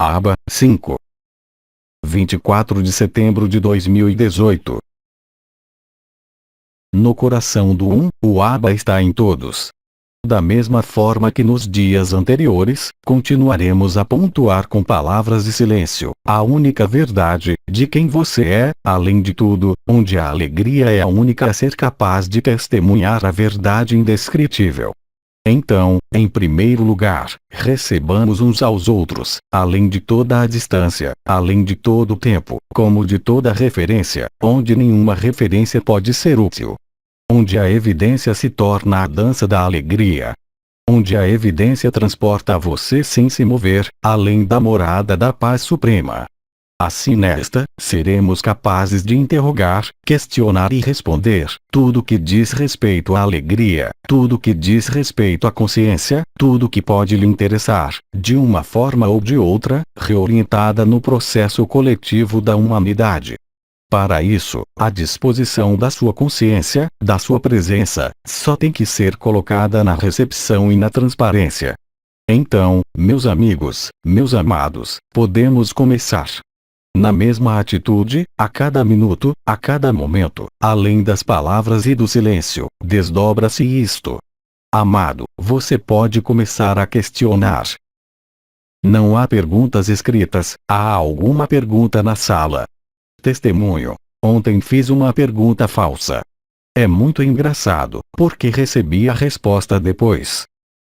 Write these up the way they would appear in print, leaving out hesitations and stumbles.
Aba 5. 24 de setembro de 2018. No coração do o Aba está em todos. Da mesma forma que nos dias anteriores, continuaremos a pontuar com palavras de silêncio a única verdade de quem você é, além de tudo, onde a alegria é a única a ser capaz de testemunhar a verdade indescritível. Então, em primeiro lugar, recebamos uns aos outros, além de toda a distância, além de todo o tempo, como de toda referência, onde nenhuma referência pode ser útil. Onde a evidência se torna a dança da alegria. Onde a evidência transporta você sem se mover, além da morada da paz suprema. Assim nesta, seremos capazes de interrogar, questionar e responder, tudo que diz respeito à alegria, tudo que diz respeito à consciência, tudo que pode lhe interessar, de uma forma ou de outra, reorientada no processo coletivo da humanidade. Para isso, a disposição da sua consciência, da sua presença, só tem que ser colocada na recepção e na transparência. Então, meus amigos, meus amados, podemos começar. Na mesma atitude, a cada minuto, a cada momento, além das palavras e do silêncio, desdobra-se isto. Amado, você pode começar a questionar. Não há perguntas escritas, há alguma pergunta na sala. Testemunho. Ontem fiz uma pergunta falsa. É muito engraçado, porque recebi a resposta depois.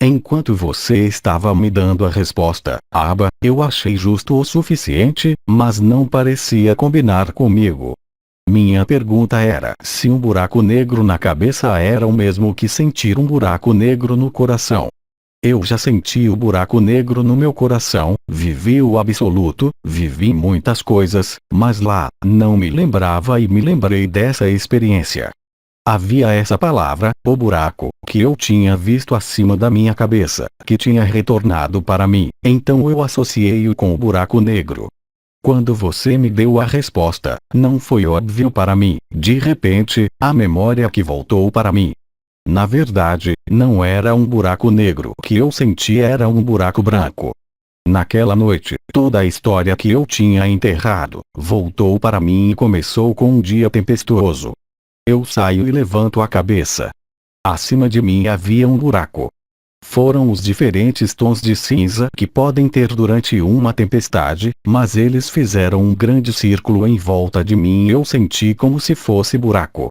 Enquanto você estava me dando a resposta, Aba, eu achei justo o suficiente, mas não parecia combinar comigo. Minha pergunta era se um buraco negro na cabeça era o mesmo que sentir um buraco negro no coração. Eu já senti o buraco negro no meu coração, vivi o absoluto, vivi muitas coisas, mas lá, não me lembrava e me lembrei dessa experiência. Havia essa palavra, o buraco, que eu tinha visto acima da minha cabeça, que tinha retornado para mim, então eu associei-o com o buraco negro. Quando você me deu a resposta, não foi óbvio para mim, de repente, a memória que voltou para mim. Na verdade, não era um buraco negro que eu senti, era um buraco branco. Naquela noite, toda a história que eu tinha enterrado, voltou para mim e começou com um dia tempestuoso. Eu saio e levanto a cabeça. Acima de mim havia um buraco. Foram os diferentes tons de cinza que podem ter durante uma tempestade, mas eles fizeram um grande círculo em volta de mim e eu senti como se fosse buraco.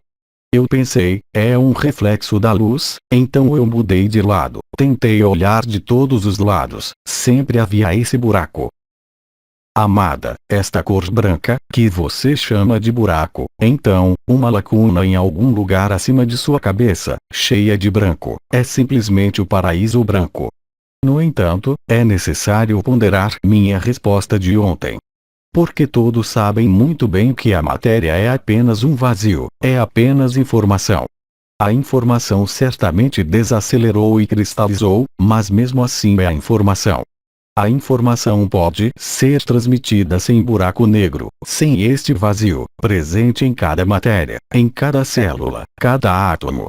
Eu pensei, é um reflexo da luz, então eu mudei de lado, tentei olhar de todos os lados, sempre havia esse buraco. Amada, esta cor branca, que você chama de buraco, então, uma lacuna em algum lugar acima de sua cabeça, cheia de branco, é simplesmente o paraíso branco. No entanto, é necessário ponderar minha resposta de ontem. Porque todos sabem muito bem que a matéria é apenas um vazio, é apenas informação. A informação certamente desacelerou e cristalizou, mas mesmo assim é a informação. A informação pode ser transmitida sem buraco negro, sem este vazio, presente em cada matéria, em cada célula, cada átomo.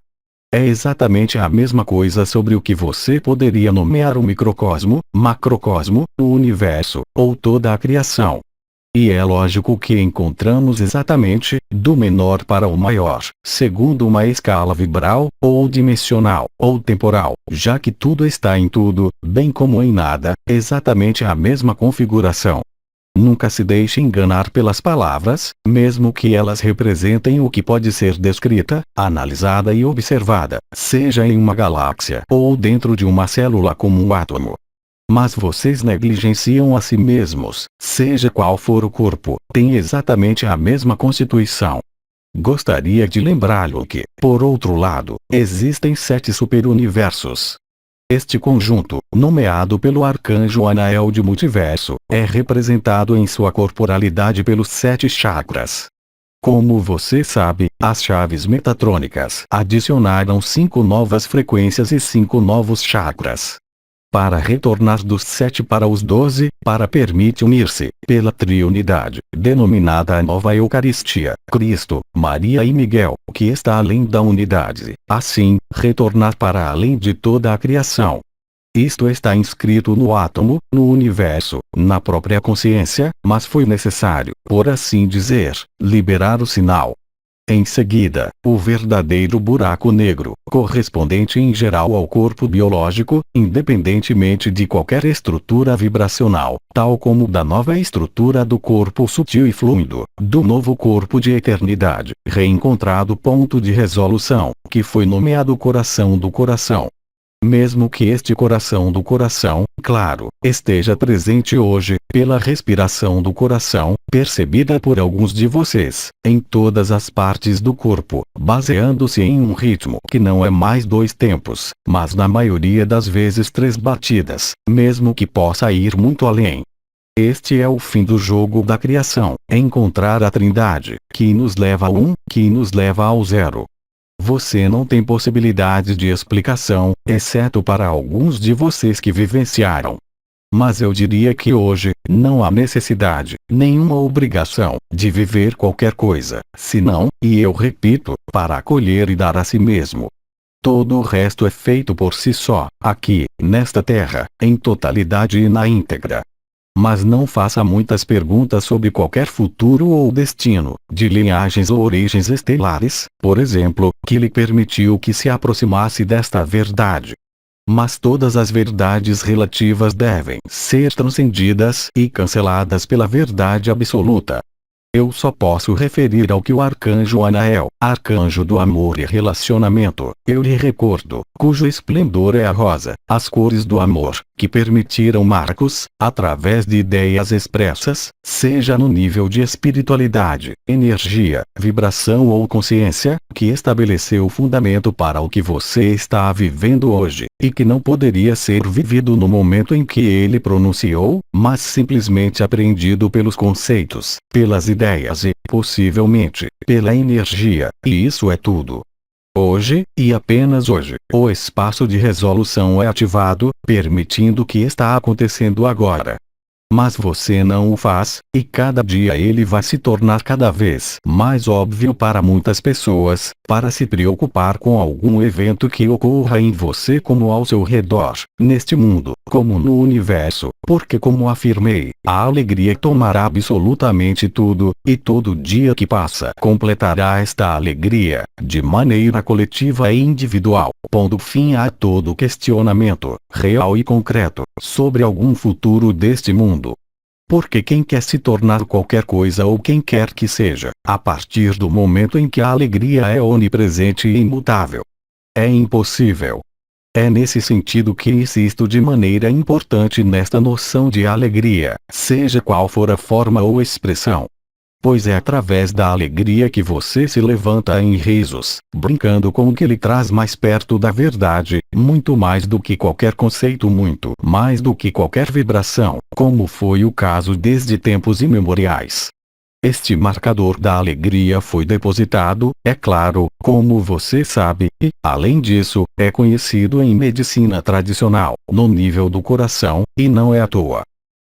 É exatamente a mesma coisa sobre o que você poderia nomear o microcosmo, macrocosmo, o universo, ou toda a criação. E é lógico que encontramos exatamente, do menor para o maior, segundo uma escala vibral, ou dimensional, ou temporal, já que tudo está em tudo, bem como em nada, exatamente a mesma configuração. Nunca se deixe enganar pelas palavras, mesmo que elas representem o que pode ser descrita, analisada e observada, seja em uma galáxia ou dentro de uma célula como um átomo. Mas vocês negligenciam a si mesmos, seja qual for o corpo, tem exatamente a mesma constituição. Gostaria de lembrá-lo que, por outro lado, existem 7 superuniversos. Este conjunto, nomeado pelo arcanjo Anael de multiverso, é representado em sua corporalidade pelos 7 chakras. Como você sabe, as chaves metatrônicas adicionaram 5 novas frequências e 5 novos chakras. Para retornar dos 7 para os 12, para permite unir-se, pela triunidade, denominada a Nova Eucaristia, Cristo, Maria e Miguel, que está além da unidade, assim, retornar para além de toda a criação. Isto está inscrito no átomo, no universo, na própria consciência, mas foi necessário, por assim dizer, liberar o sinal. Em seguida, o verdadeiro buraco negro, correspondente em geral ao corpo biológico, independentemente de qualquer estrutura vibracional, tal como da nova estrutura do corpo sutil e fluido, do novo corpo de eternidade, reencontrado ponto de resolução, que foi nomeado coração do coração. Mesmo que este coração do coração, claro, esteja presente hoje, pela respiração do coração, percebida por alguns de vocês, em todas as partes do corpo, baseando-se em um ritmo que não é mais 2 tempos, mas na maioria das vezes 3 batidas, mesmo que possa ir muito além. Este é o fim do jogo da criação, encontrar a Trindade, que nos leva ao 1, que nos leva ao 0. Você não tem possibilidade de explicação, exceto para alguns de vocês que vivenciaram. Mas eu diria que hoje, não há necessidade, nenhuma obrigação, de viver qualquer coisa, senão, e eu repito, para acolher e dar a si mesmo. Todo o resto é feito por si só, aqui, nesta terra, em totalidade e na íntegra. Mas não faça muitas perguntas sobre qualquer futuro ou destino, de linhagens ou origens estelares, por exemplo, que lhe permitiu que se aproximasse desta verdade. Mas todas as verdades relativas devem ser transcendidas e canceladas pela verdade absoluta. Eu só posso referir ao que o arcanjo Anael, arcanjo do amor e relacionamento, eu lhe recordo, cujo esplendor é a rosa, as cores do amor, que permitiram Marcos, através de ideias expressas, seja no nível de espiritualidade, energia, vibração ou consciência, que estabeleceu o fundamento para o que você está vivendo hoje, e que não poderia ser vivido no momento em que ele pronunciou, mas simplesmente apreendido pelos conceitos, pelas ideias e, possivelmente, pela energia, e isso é tudo. Hoje, e apenas hoje, o espaço de resolução é ativado, permitindo o que está acontecendo agora. Mas você não o faz, e cada dia ele vai se tornar cada vez mais óbvio para muitas pessoas, para se preocupar com algum evento que ocorra em você como ao seu redor, neste mundo, como no universo, porque como afirmei, a alegria tomará absolutamente tudo, e todo dia que passa completará esta alegria, de maneira coletiva e individual, pondo fim a todo questionamento, real e concreto, sobre algum futuro deste mundo. Porque quem quer se tornar qualquer coisa ou quem quer que seja, a partir do momento em que a alegria é onipresente e imutável, é impossível. É nesse sentido que insisto de maneira importante nesta noção de alegria, seja qual for a forma ou expressão. Pois é através da alegria que você se levanta em risos, brincando com o que lhe traz mais perto da verdade, muito mais do que qualquer conceito, muito mais do que qualquer vibração, como foi o caso desde tempos imemoriais. Este marcador da alegria foi depositado, é claro, como você sabe, e, além disso, é conhecido em medicina tradicional, no nível do coração, e não é à toa.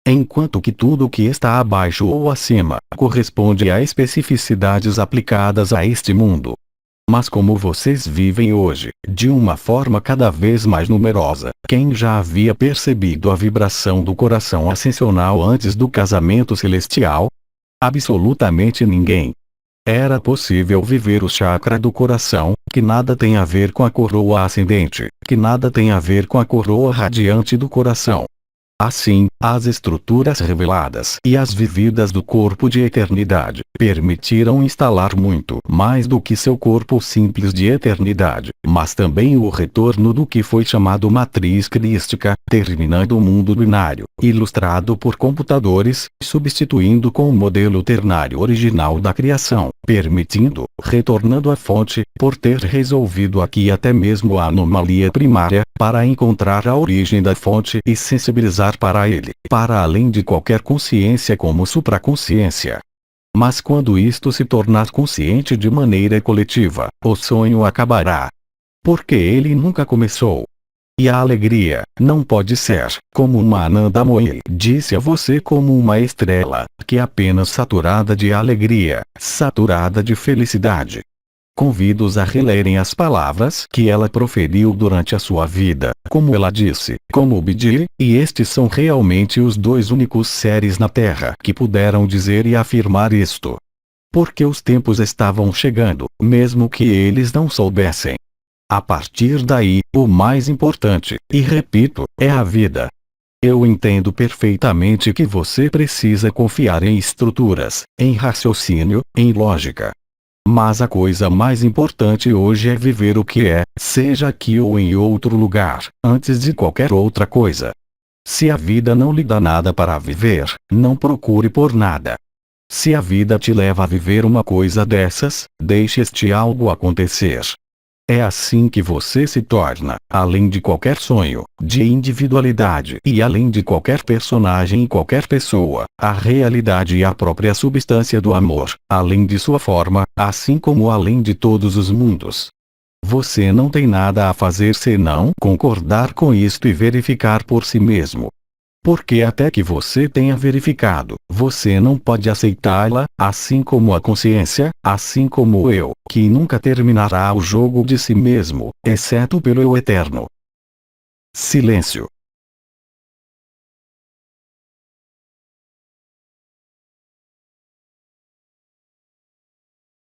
Enquanto que tudo que está abaixo ou acima, corresponde a especificidades aplicadas a este mundo. Mas como vocês vivem hoje, de uma forma cada vez mais numerosa, quem já havia percebido a vibração do coração ascensional antes do casamento celestial? Absolutamente ninguém. Era possível viver o chakra do coração, que nada tem a ver com a coroa ascendente, que nada tem a ver com a coroa radiante do coração. Assim, as estruturas reveladas e as vividas do corpo de eternidade permitiram instalar muito mais do que seu corpo simples de eternidade, mas também o retorno do que foi chamado matriz crística, terminando o mundo binário, ilustrado por computadores, substituindo com o modelo ternário original da criação, permitindo, retornando à fonte, por ter resolvido aqui até mesmo a anomalia primária, para encontrar a origem da fonte e sensibilizar para ele, para além de qualquer consciência como supraconsciência. Mas quando isto se tornar consciente de maneira coletiva, o sonho acabará. Porque ele nunca começou. E a alegria, não pode ser, como uma Ananda Moy disse a você, como uma estrela, que é apenas saturada de alegria, saturada de felicidade. Convido-os a relerem as palavras que ela proferiu durante a sua vida, como ela disse, como Bidi, e estes são realmente os dois únicos seres na Terra que puderam dizer e afirmar isto. Porque os tempos estavam chegando, mesmo que eles não soubessem. A partir daí, o mais importante, e repito, é a vida. Eu entendo perfeitamente que você precisa confiar em estruturas, em raciocínio, em lógica. Mas a coisa mais importante hoje é viver o que é, seja aqui ou em outro lugar, antes de qualquer outra coisa. Se a vida não lhe dá nada para viver, não procure por nada. Se a vida te leva a viver uma coisa dessas, deixe este algo acontecer. É assim que você se torna, além de qualquer sonho, de individualidade e além de qualquer personagem e qualquer pessoa, a realidade e a própria substância do amor, além de sua forma, assim como além de todos os mundos. Você não tem nada a fazer senão concordar com isto e verificar por si mesmo. Porque até que você tenha verificado, você não pode aceitá-la, assim como a consciência, assim como o eu, que nunca terminará o jogo de si mesmo, exceto pelo eu eterno. Silêncio.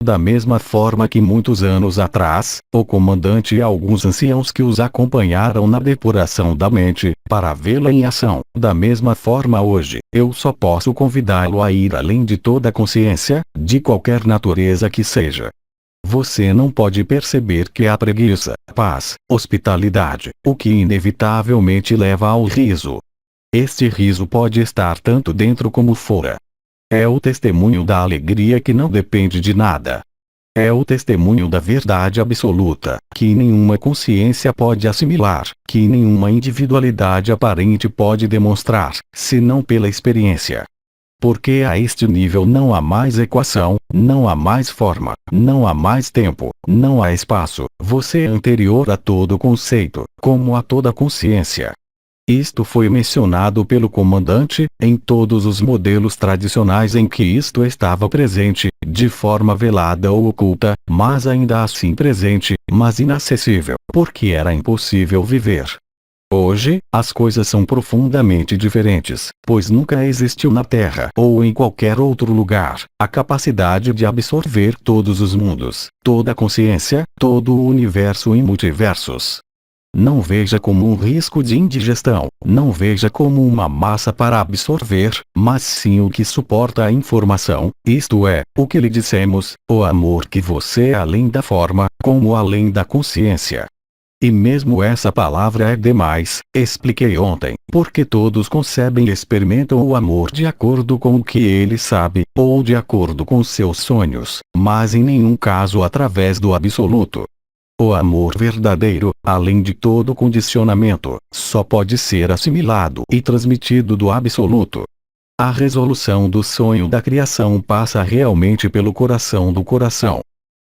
Da mesma forma que muitos anos atrás, o comandante e alguns anciãos que os acompanharam na depuração da mente, para vê-la em ação, da mesma forma hoje, eu só posso convidá-lo a ir além de toda consciência, de qualquer natureza que seja. Você não pode perceber que há preguiça, paz, hospitalidade, o que inevitavelmente leva ao riso. Este riso pode estar tanto dentro como fora. É o testemunho da alegria que não depende de nada. É o testemunho da verdade absoluta, que nenhuma consciência pode assimilar, que nenhuma individualidade aparente pode demonstrar, senão pela experiência. Porque a este nível não há mais equação, não há mais forma, não há mais tempo, não há espaço, você é anterior a todo conceito, como a toda consciência. Isto foi mencionado pelo comandante, em todos os modelos tradicionais em que isto estava presente, de forma velada ou oculta, mas ainda assim presente, mas inacessível, porque era impossível viver. Hoje, as coisas são profundamente diferentes, pois nunca existiu na Terra ou em qualquer outro lugar a capacidade de absorver todos os mundos, toda a consciência, todo o universo e multiversos. Não veja como um risco de indigestão, não veja como uma massa para absorver, mas sim o que suporta a informação, isto é, o que lhe dissemos, o amor que você é além da forma, como além da consciência. E mesmo essa palavra é demais, expliquei ontem, porque todos concebem e experimentam o amor de acordo com o que ele sabe, ou de acordo com seus sonhos, mas em nenhum caso através do absoluto. O amor verdadeiro, além de todo condicionamento, só pode ser assimilado e transmitido do absoluto. A resolução do sonho da criação passa realmente pelo coração do coração.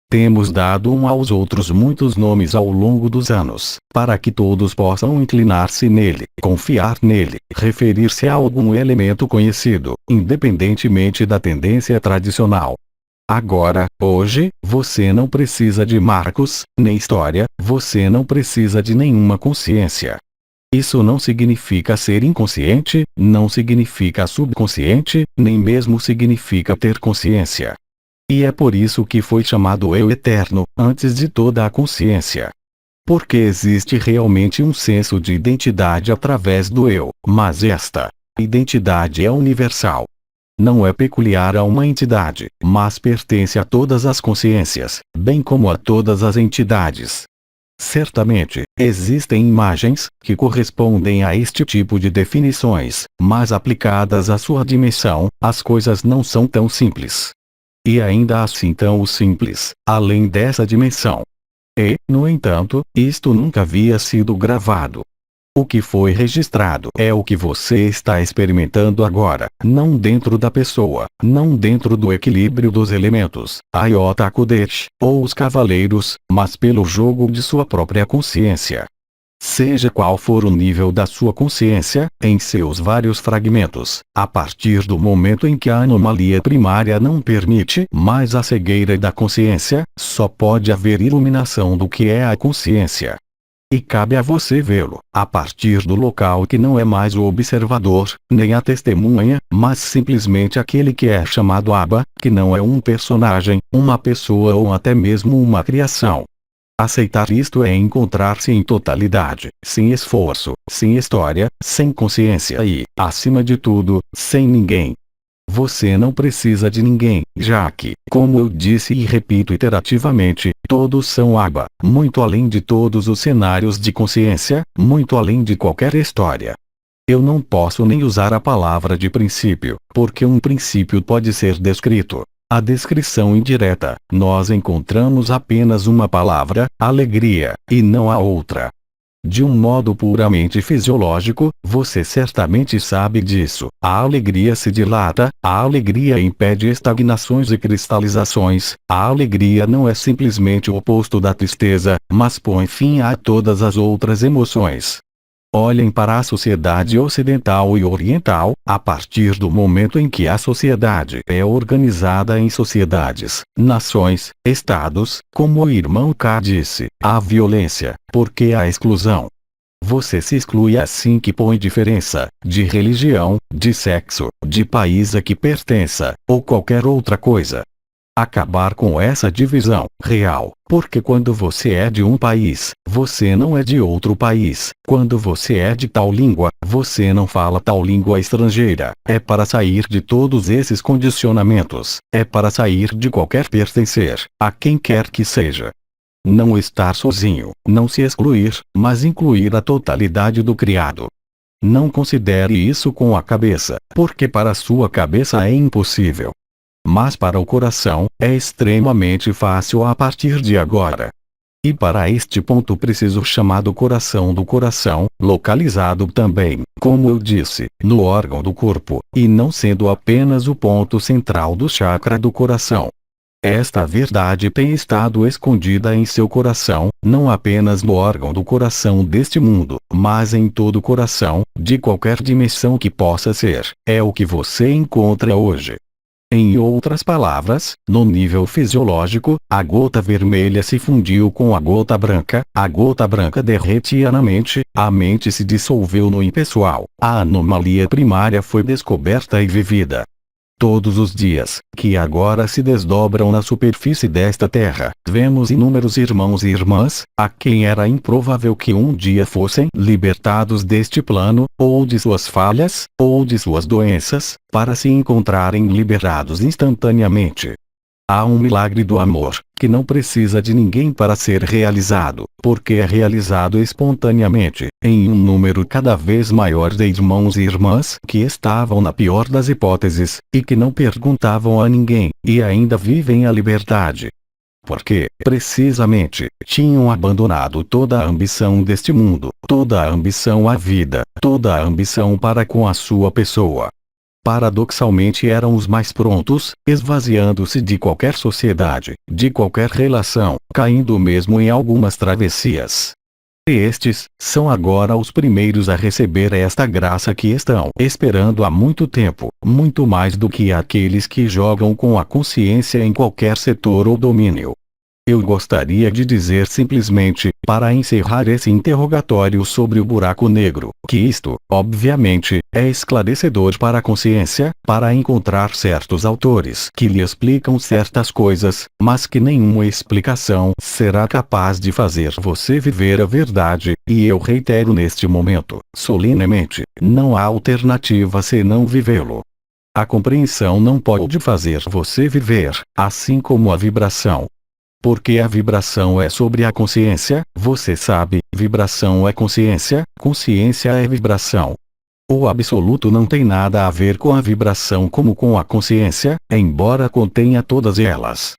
Temos dado um aos outros muitos nomes ao longo dos anos, para que todos possam inclinar-se nele, confiar nele, referir-se a algum elemento conhecido, independentemente da tendência tradicional. Agora, hoje, você não precisa de marcos, nem história, você não precisa de nenhuma consciência. Isso não significa ser inconsciente, não significa subconsciente, nem mesmo significa ter consciência. E é por isso que foi chamado Eu Eterno, antes de toda a consciência. Porque existe realmente um senso de identidade através do Eu, mas esta identidade é universal. Não é peculiar a uma entidade, mas pertence a todas as consciências, bem como a todas as entidades. Certamente, existem imagens que correspondem a este tipo de definições, mas aplicadas à sua dimensão, as coisas não são tão simples. E ainda assim tão simples, além dessa dimensão. E, no entanto, isto nunca havia sido gravado. O que foi registrado é o que você está experimentando agora, não dentro da pessoa, não dentro do equilíbrio dos elementos, a Iota Kodesh, ou os cavaleiros, mas pelo jogo de sua própria consciência. Seja qual for o nível da sua consciência, em seus vários fragmentos, a partir do momento em que a anomalia primária não permite mais a cegueira da consciência, só pode haver iluminação do que é a consciência. E cabe a você vê-lo, a partir do local que não é mais o observador, nem a testemunha, mas simplesmente aquele que é chamado Abba, que não é um personagem, uma pessoa ou até mesmo uma criação. Aceitar isto é encontrar-se em totalidade, sem esforço, sem história, sem consciência e, acima de tudo, sem ninguém. Você não precisa de ninguém, já que, como eu disse e repito iterativamente, todos são Abba, muito além de todos os cenários de consciência, muito além de qualquer história. Eu não posso nem usar a palavra de princípio, porque um princípio pode ser descrito. A descrição indireta, nós encontramos apenas uma palavra, alegria, e não a outra. De um modo puramente fisiológico, você certamente sabe disso. A alegria se dilata, a alegria impede estagnações e cristalizações, a alegria não é simplesmente o oposto da tristeza, mas põe fim a todas as outras emoções. Olhem para a sociedade ocidental e oriental, a partir do momento em que a sociedade é organizada em sociedades, nações, estados, como o irmão K disse, há violência, porque há exclusão. Você se exclui assim que põe diferença, de religião, de sexo, de país a que pertença, ou qualquer outra coisa. Acabar com essa divisão real, porque quando você é de um país, você não é de outro país. Quando você é de tal língua, você não fala tal língua estrangeira. É para sair de todos esses condicionamentos. É para sair de qualquer pertencer, a quem quer que seja. Não estar sozinho, não se excluir, mas incluir a totalidade do criado. Não considere isso com a cabeça, porque para a sua cabeça é impossível. Mas para o coração, é extremamente fácil a partir de agora. E para este ponto preciso chamado coração do coração, localizado também, como eu disse, no órgão do corpo, e não sendo apenas o ponto central do chakra do coração. Esta verdade tem estado escondida em seu coração, não apenas no órgão do coração deste mundo, mas em todo o coração, de qualquer dimensão que possa ser. É o que você encontra hoje. Em outras palavras, no nível fisiológico, a gota vermelha se fundiu com a gota branca derretia na mente, a mente se dissolveu no impessoal, a anomalia primária foi descoberta e vivida. Todos os dias, que agora se desdobram na superfície desta terra, vemos inúmeros irmãos e irmãs, a quem era improvável que um dia fossem libertados deste plano, ou de suas falhas, ou de suas doenças, para se encontrarem liberados instantaneamente. Há um milagre do amor, que não precisa de ninguém para ser realizado, porque é realizado espontaneamente, em um número cada vez maior de irmãos e irmãs que estavam na pior das hipóteses, e que não perguntavam a ninguém, e ainda vivem a liberdade. Porque, precisamente, tinham abandonado toda a ambição deste mundo, toda a ambição à vida, toda a ambição para com a sua pessoa. Paradoxalmente eram os mais prontos, esvaziando-se de qualquer sociedade, de qualquer relação, caindo mesmo em algumas travessias. E estes, são agora os primeiros a receber esta graça que estão esperando há muito tempo, muito mais do que aqueles que jogam com a consciência em qualquer setor ou domínio. Eu gostaria de dizer simplesmente, para encerrar esse interrogatório sobre o buraco negro, que isto, obviamente, é esclarecedor para a consciência, para encontrar certos autores que lhe explicam certas coisas, mas que nenhuma explicação será capaz de fazer você viver a verdade, e eu reitero neste momento, solenemente, não há alternativa senão vivê-lo. A compreensão não pode fazer você viver, assim como a vibração. Porque a vibração é sobre a consciência, você sabe, vibração é consciência, consciência é vibração. O absoluto não tem nada a ver com a vibração como com a consciência, embora contenha todas elas.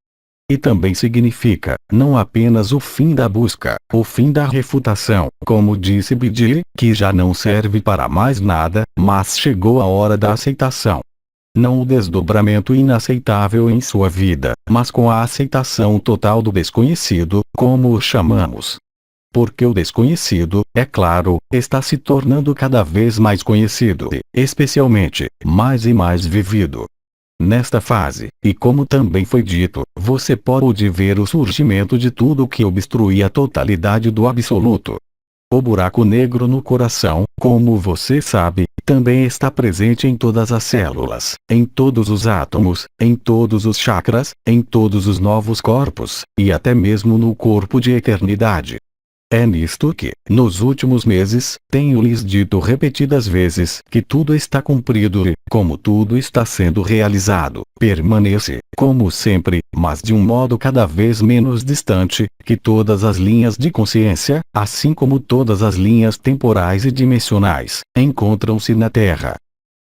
E também significa, não apenas o fim da busca, o fim da refutação, como disse Bidi, que já não serve para mais nada, mas chegou a hora da aceitação. Não o desdobramento inaceitável em sua vida, mas com a aceitação total do desconhecido, como o chamamos. Porque o desconhecido, é claro, está se tornando cada vez mais conhecido e, especialmente, mais e mais vivido. Nesta fase, e como também foi dito, você pode ver o surgimento de tudo que obstrui a totalidade do absoluto. O buraco negro no coração, como você sabe, também está presente em todas as células, em todos os átomos, em todos os chakras, em todos os novos corpos, e até mesmo no corpo de eternidade. É nisto que, nos últimos meses, tenho lhes dito repetidas vezes que tudo está cumprido e, como tudo está sendo realizado, permanece, como sempre, mas de um modo cada vez menos distante, que todas as linhas de consciência, assim como todas as linhas temporais e dimensionais, encontram-se na Terra.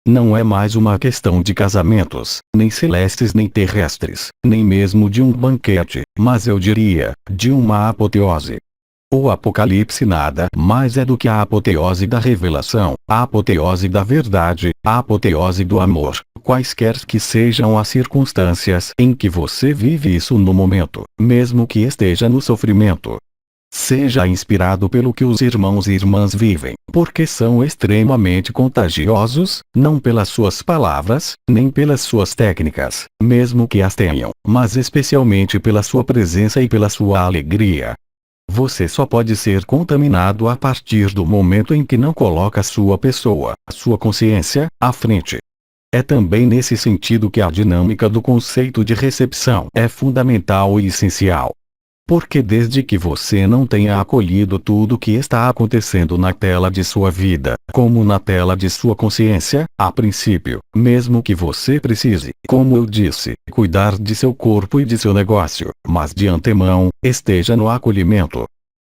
Não é mais uma questão de casamentos, nem celestes nem terrestres, nem mesmo de um banquete, mas eu diria, de uma apoteose. O Apocalipse nada mais é do que a apoteose da revelação, a apoteose da verdade, a apoteose do amor, quaisquer que sejam as circunstâncias em que você vive isso no momento, mesmo que esteja no sofrimento. Seja inspirado pelo que os irmãos e irmãs vivem, porque são extremamente contagiosos, não pelas suas palavras, nem pelas suas técnicas, mesmo que as tenham, mas especialmente pela sua presença e pela sua alegria. Você só pode ser contaminado a partir do momento em que não coloca sua pessoa, sua consciência, à frente. É também nesse sentido que a dinâmica do conceito de recepção é fundamental e essencial. Porque desde que você não tenha acolhido tudo o que está acontecendo na tela de sua vida, como na tela de sua consciência, a princípio, mesmo que você precise, como eu disse, cuidar de seu corpo e de seu negócio, mas de antemão, esteja no acolhimento.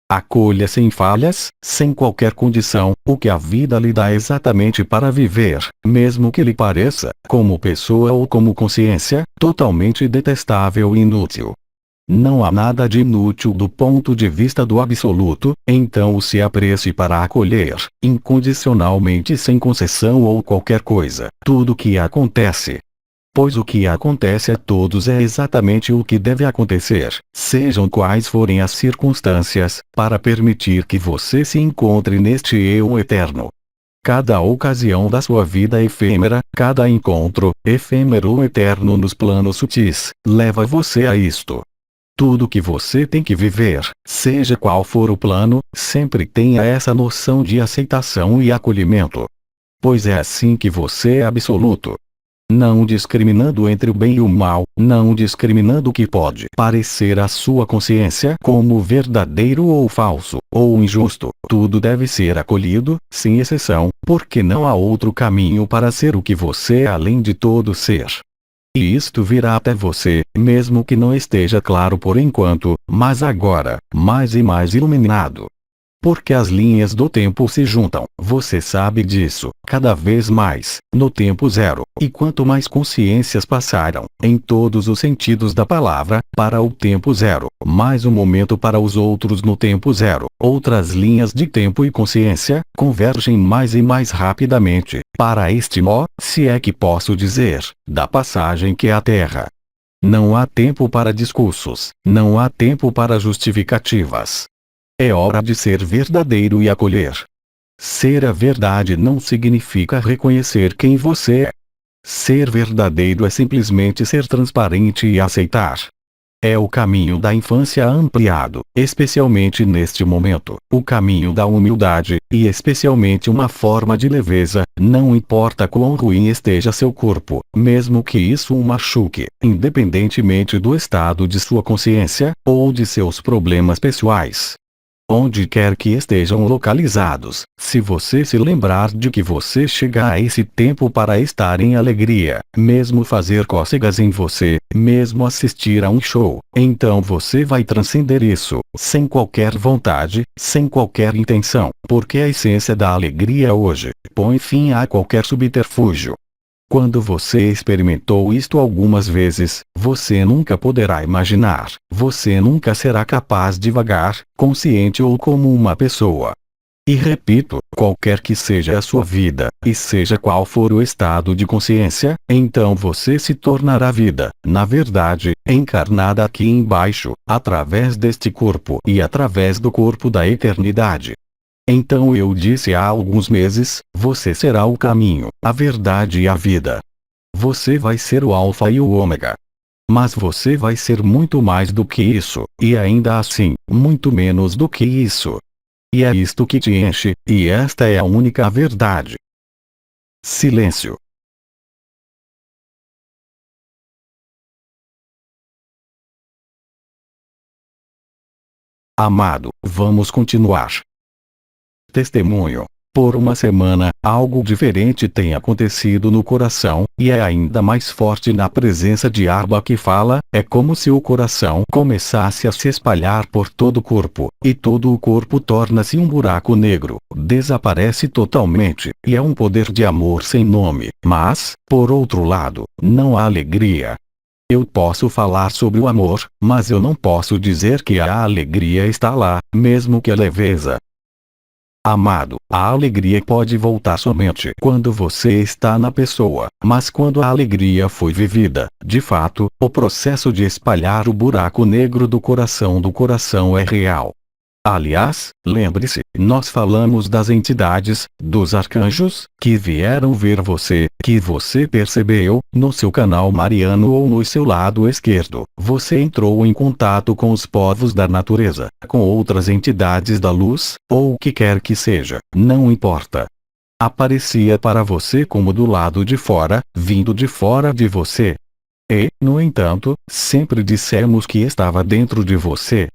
Acolha sem falhas, sem qualquer condição, o que a vida lhe dá exatamente para viver, mesmo que lhe pareça, como pessoa ou como consciência, totalmente detestável e inútil. Não há nada de inútil do ponto de vista do absoluto, então se apresse para acolher, incondicionalmente sem concessão ou qualquer coisa, tudo o que acontece. Pois o que acontece a todos é exatamente o que deve acontecer, sejam quais forem as circunstâncias, para permitir que você se encontre neste eu eterno. Cada ocasião da sua vida efêmera, cada encontro, efêmero ou eterno nos planos sutis, leva você a isto. Tudo que você tem que viver, seja qual for o plano, sempre tenha essa noção de aceitação e acolhimento. Pois é assim que você é absoluto. Não discriminando entre o bem e o mal, não discriminando o que pode parecer à sua consciência como verdadeiro ou falso, ou injusto, tudo deve ser acolhido, sem exceção, porque não há outro caminho para ser o que você é além de todo ser. E isto virá até você, mesmo que não esteja claro por enquanto, mas agora, mais e mais iluminado. Porque as linhas do tempo se juntam, você sabe disso, cada vez mais, no tempo zero, e quanto mais consciências passaram, em todos os sentidos da palavra, para o tempo zero, mais um momento para os outros no tempo zero, outras linhas de tempo e consciência, convergem mais e mais rapidamente, para este nó, se é que posso dizer, da passagem que é a Terra. Não há tempo para discursos, não há tempo para justificativas. É hora de ser verdadeiro e acolher. Ser a verdade não significa reconhecer quem você é. Ser verdadeiro é simplesmente ser transparente e aceitar. É o caminho da infância ampliado, especialmente neste momento, o caminho da humildade, e especialmente uma forma de leveza, não importa quão ruim esteja seu corpo, mesmo que isso o machuque, independentemente do estado de sua consciência, ou de seus problemas pessoais. Onde quer que estejam localizados, se você se lembrar de que você chega a esse tempo para estar em alegria, mesmo fazer cócegas em você, mesmo assistir a um show, então você vai transcender isso, sem qualquer vontade, sem qualquer intenção, porque a essência da alegria hoje, põe fim a qualquer subterfúgio. Quando você experimentou isto algumas vezes, você nunca poderá imaginar, você nunca será capaz de vagar, consciente ou como uma pessoa. E repito, qualquer que seja a sua vida, e seja qual for o estado de consciência, então você se tornará vida, na verdade, encarnada aqui embaixo, através deste corpo e através do corpo da eternidade. Então eu disse há alguns meses, você será o caminho, a verdade e a vida. Você vai ser o alfa e o ômega. Mas você vai ser muito mais do que isso, e ainda assim, muito menos do que isso. e é isto que te enche, e esta é a única verdade. Silêncio. Amado, vamos continuar. Testemunho. Por uma semana, algo diferente tem acontecido no coração, e é ainda mais forte na presença de Abba que fala. É como se o coração começasse a se espalhar por todo o corpo, e todo o corpo torna-se um buraco negro, desaparece totalmente, e é um poder de amor sem nome. Mas, por outro lado, não há alegria. Eu posso falar sobre o amor, mas eu não posso dizer que a alegria está lá, mesmo que a leveza. Amado, a alegria pode voltar somente quando você está na pessoa, mas quando a alegria foi vivida, de fato, o processo de espalhar o buraco negro do coração é real. Aliás, lembre-se, nós falamos das entidades, dos arcanjos, que vieram ver você, que você percebeu, no seu canal mariano ou no seu lado esquerdo. Você entrou em contato com os povos da natureza, com outras entidades da luz, ou o que quer que seja, não importa. Aparecia para você como do lado de fora, vindo de fora de você. E, no entanto, sempre dissemos que estava dentro de você.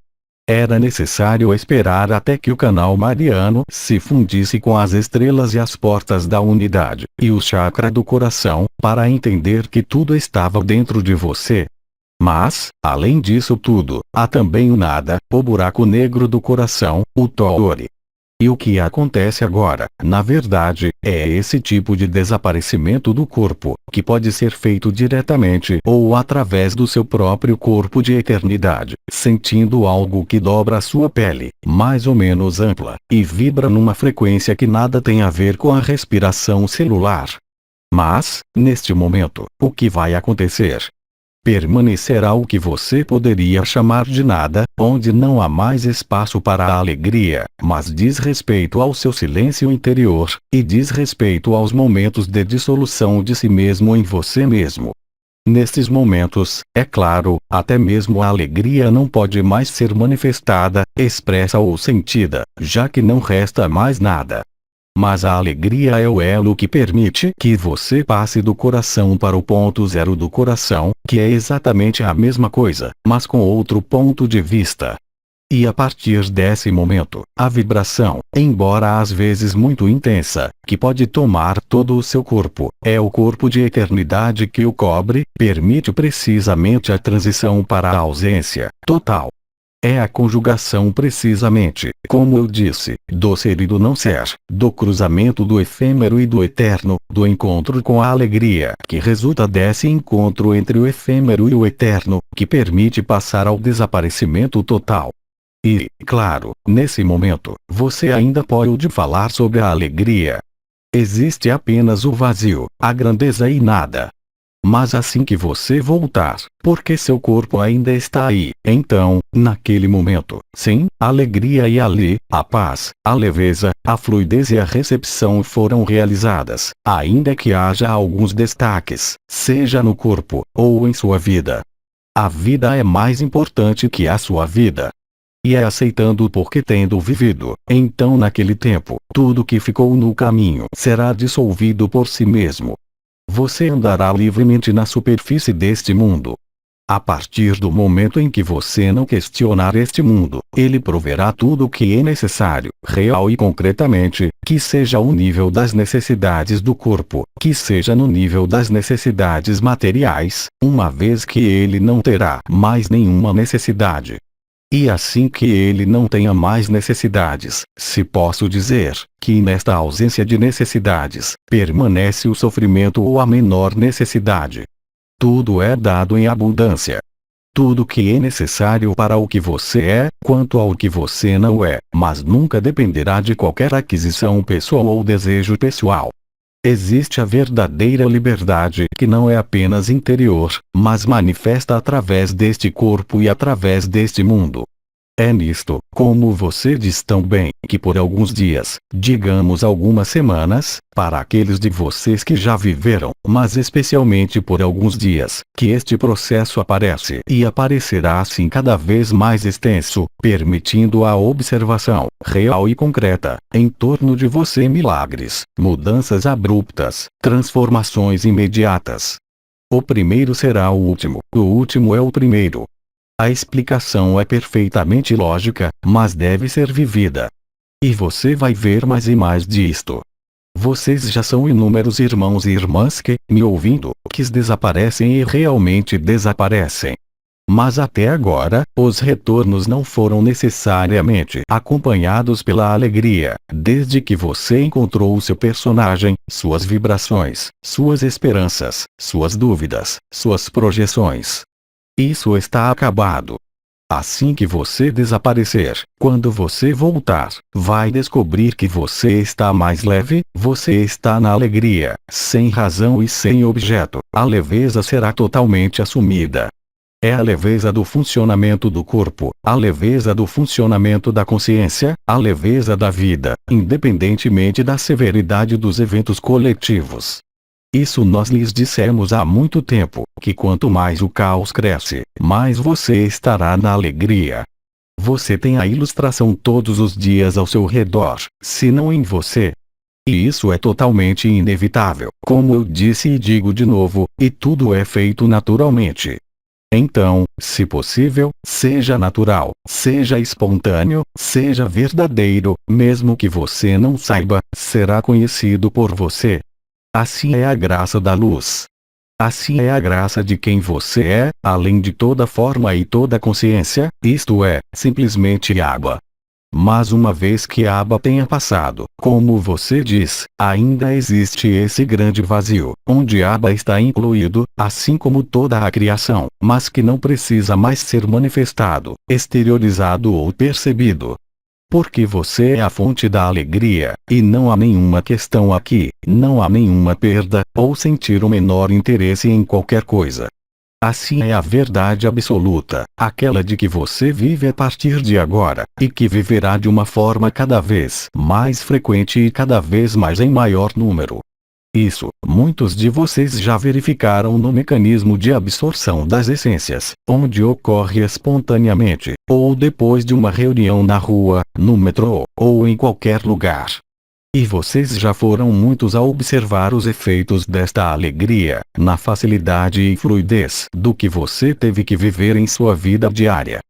Era necessário esperar até que o canal mariano se fundisse com as estrelas e as portas da unidade, e o chakra do coração, para entender que tudo estava dentro de você. Mas, além disso tudo, há também o nada, o buraco negro do coração, o Tori. E o que acontece agora, na verdade, é esse tipo de desaparecimento do corpo, que pode ser feito diretamente ou através do seu próprio corpo de eternidade, sentindo algo que dobra a sua pele, mais ou menos ampla, e vibra numa frequência que nada tem a ver com a respiração celular. Mas, neste momento, o que vai acontecer? Permanecerá o que você poderia chamar de nada, onde não há mais espaço para a alegria, mas diz respeito ao seu silêncio interior, e diz respeito aos momentos de dissolução de si mesmo em você mesmo. Nestes momentos, é claro, até mesmo a alegria não pode mais ser manifestada, expressa ou sentida, já que não resta mais nada. Mas a alegria é o elo que permite que você passe do coração para o ponto zero do coração, que é exatamente a mesma coisa, mas com outro ponto de vista. E a partir desse momento, a vibração, embora às vezes muito intensa, que pode tomar todo o seu corpo, é o corpo de eternidade que o cobre, permite precisamente a transição para a ausência total. É a conjugação precisamente, como eu disse, do ser e do não ser, do cruzamento do efêmero e do eterno, do encontro com a alegria que resulta desse encontro entre o efêmero e o eterno, que permite passar ao desaparecimento total. E, claro, nesse momento, você ainda pode falar sobre a alegria. Existe apenas o vazio, a grandeza e nada. Mas assim que você voltar, porque seu corpo ainda está aí, então, naquele momento, sim, a alegria e ali, a paz, a leveza, a fluidez e a recepção foram realizadas, ainda que haja alguns destaques, seja no corpo, ou em sua vida. A vida é mais importante que a sua vida. E é aceitando porque tendo vivido, então naquele tempo, tudo que ficou no caminho será dissolvido por si mesmo. Você andará livremente na superfície deste mundo. A partir do momento em que você não questionar este mundo, ele proverá tudo o que é necessário, real e concretamente, que seja o nível das necessidades do corpo, que seja no nível das necessidades materiais, uma vez que ele não terá mais nenhuma necessidade. E assim que ele não tenha mais necessidades, se posso dizer, que nesta ausência de necessidades, permanece o sofrimento ou a menor necessidade. Tudo é dado em abundância. Tudo que é necessário para o que você é, quanto ao que você não é, mas nunca dependerá de qualquer aquisição pessoal ou desejo pessoal. Existe a verdadeira liberdade que não é apenas interior, mas manifesta através deste corpo e através deste mundo. É nisto, como você diz tão bem, que por alguns dias, digamos algumas semanas, para aqueles de vocês que já viveram, mas especialmente por alguns dias, que este processo aparece e aparecerá assim cada vez mais extenso, permitindo a observação, real e concreta, em torno de você milagres, mudanças abruptas, transformações imediatas. O primeiro será o último é o primeiro. A explicação é perfeitamente lógica, mas deve ser vivida. E você vai ver mais e mais disto. Vocês já são inúmeros irmãos e irmãs que, me ouvindo, que desaparecem e realmente desaparecem. Mas até agora, os retornos não foram necessariamente acompanhados pela alegria, desde que você encontrou o seu personagem, suas vibrações, suas esperanças, suas dúvidas, suas projeções. Isso está acabado. Assim que você desaparecer, quando você voltar, vai descobrir que você está mais leve, você está na alegria, sem razão e sem objeto. A leveza será totalmente assumida. É a leveza do funcionamento do corpo, a leveza do funcionamento da consciência, a leveza da vida, independentemente da severidade dos eventos coletivos. Isso nós lhes dissemos há muito tempo, que quanto mais o caos cresce, mais você estará na alegria. Você tem a ilustração todos os dias ao seu redor, se não em você. E isso é totalmente inevitável, como eu disse e digo de novo, e tudo é feito naturalmente. Então, se possível, seja natural, seja espontâneo, seja verdadeiro, mesmo que você não saiba, será conhecido por você. Assim é a graça da luz. Assim é a graça de quem você é, além de toda forma e toda consciência, isto é, simplesmente água. Mas uma vez que a aba tenha passado, como você diz, ainda existe esse grande vazio, onde a aba está incluído, assim como toda a criação, mas que não precisa mais ser manifestado, exteriorizado ou percebido. Porque você é a fonte da alegria, e não há nenhuma questão aqui, não há nenhuma perda, ou sentir o menor interesse em qualquer coisa. Assim é a verdade absoluta, aquela de que você vive a partir de agora, e que viverá de uma forma cada vez mais frequente e cada vez mais em maior número. Isso, muitos de vocês já verificaram no mecanismo de absorção das essências, onde ocorre espontaneamente, ou depois de uma reunião na rua, no metrô, ou em qualquer lugar. E vocês já foram muitos a observar os efeitos desta alegria, na facilidade e fluidez do que você teve que viver em sua vida diária.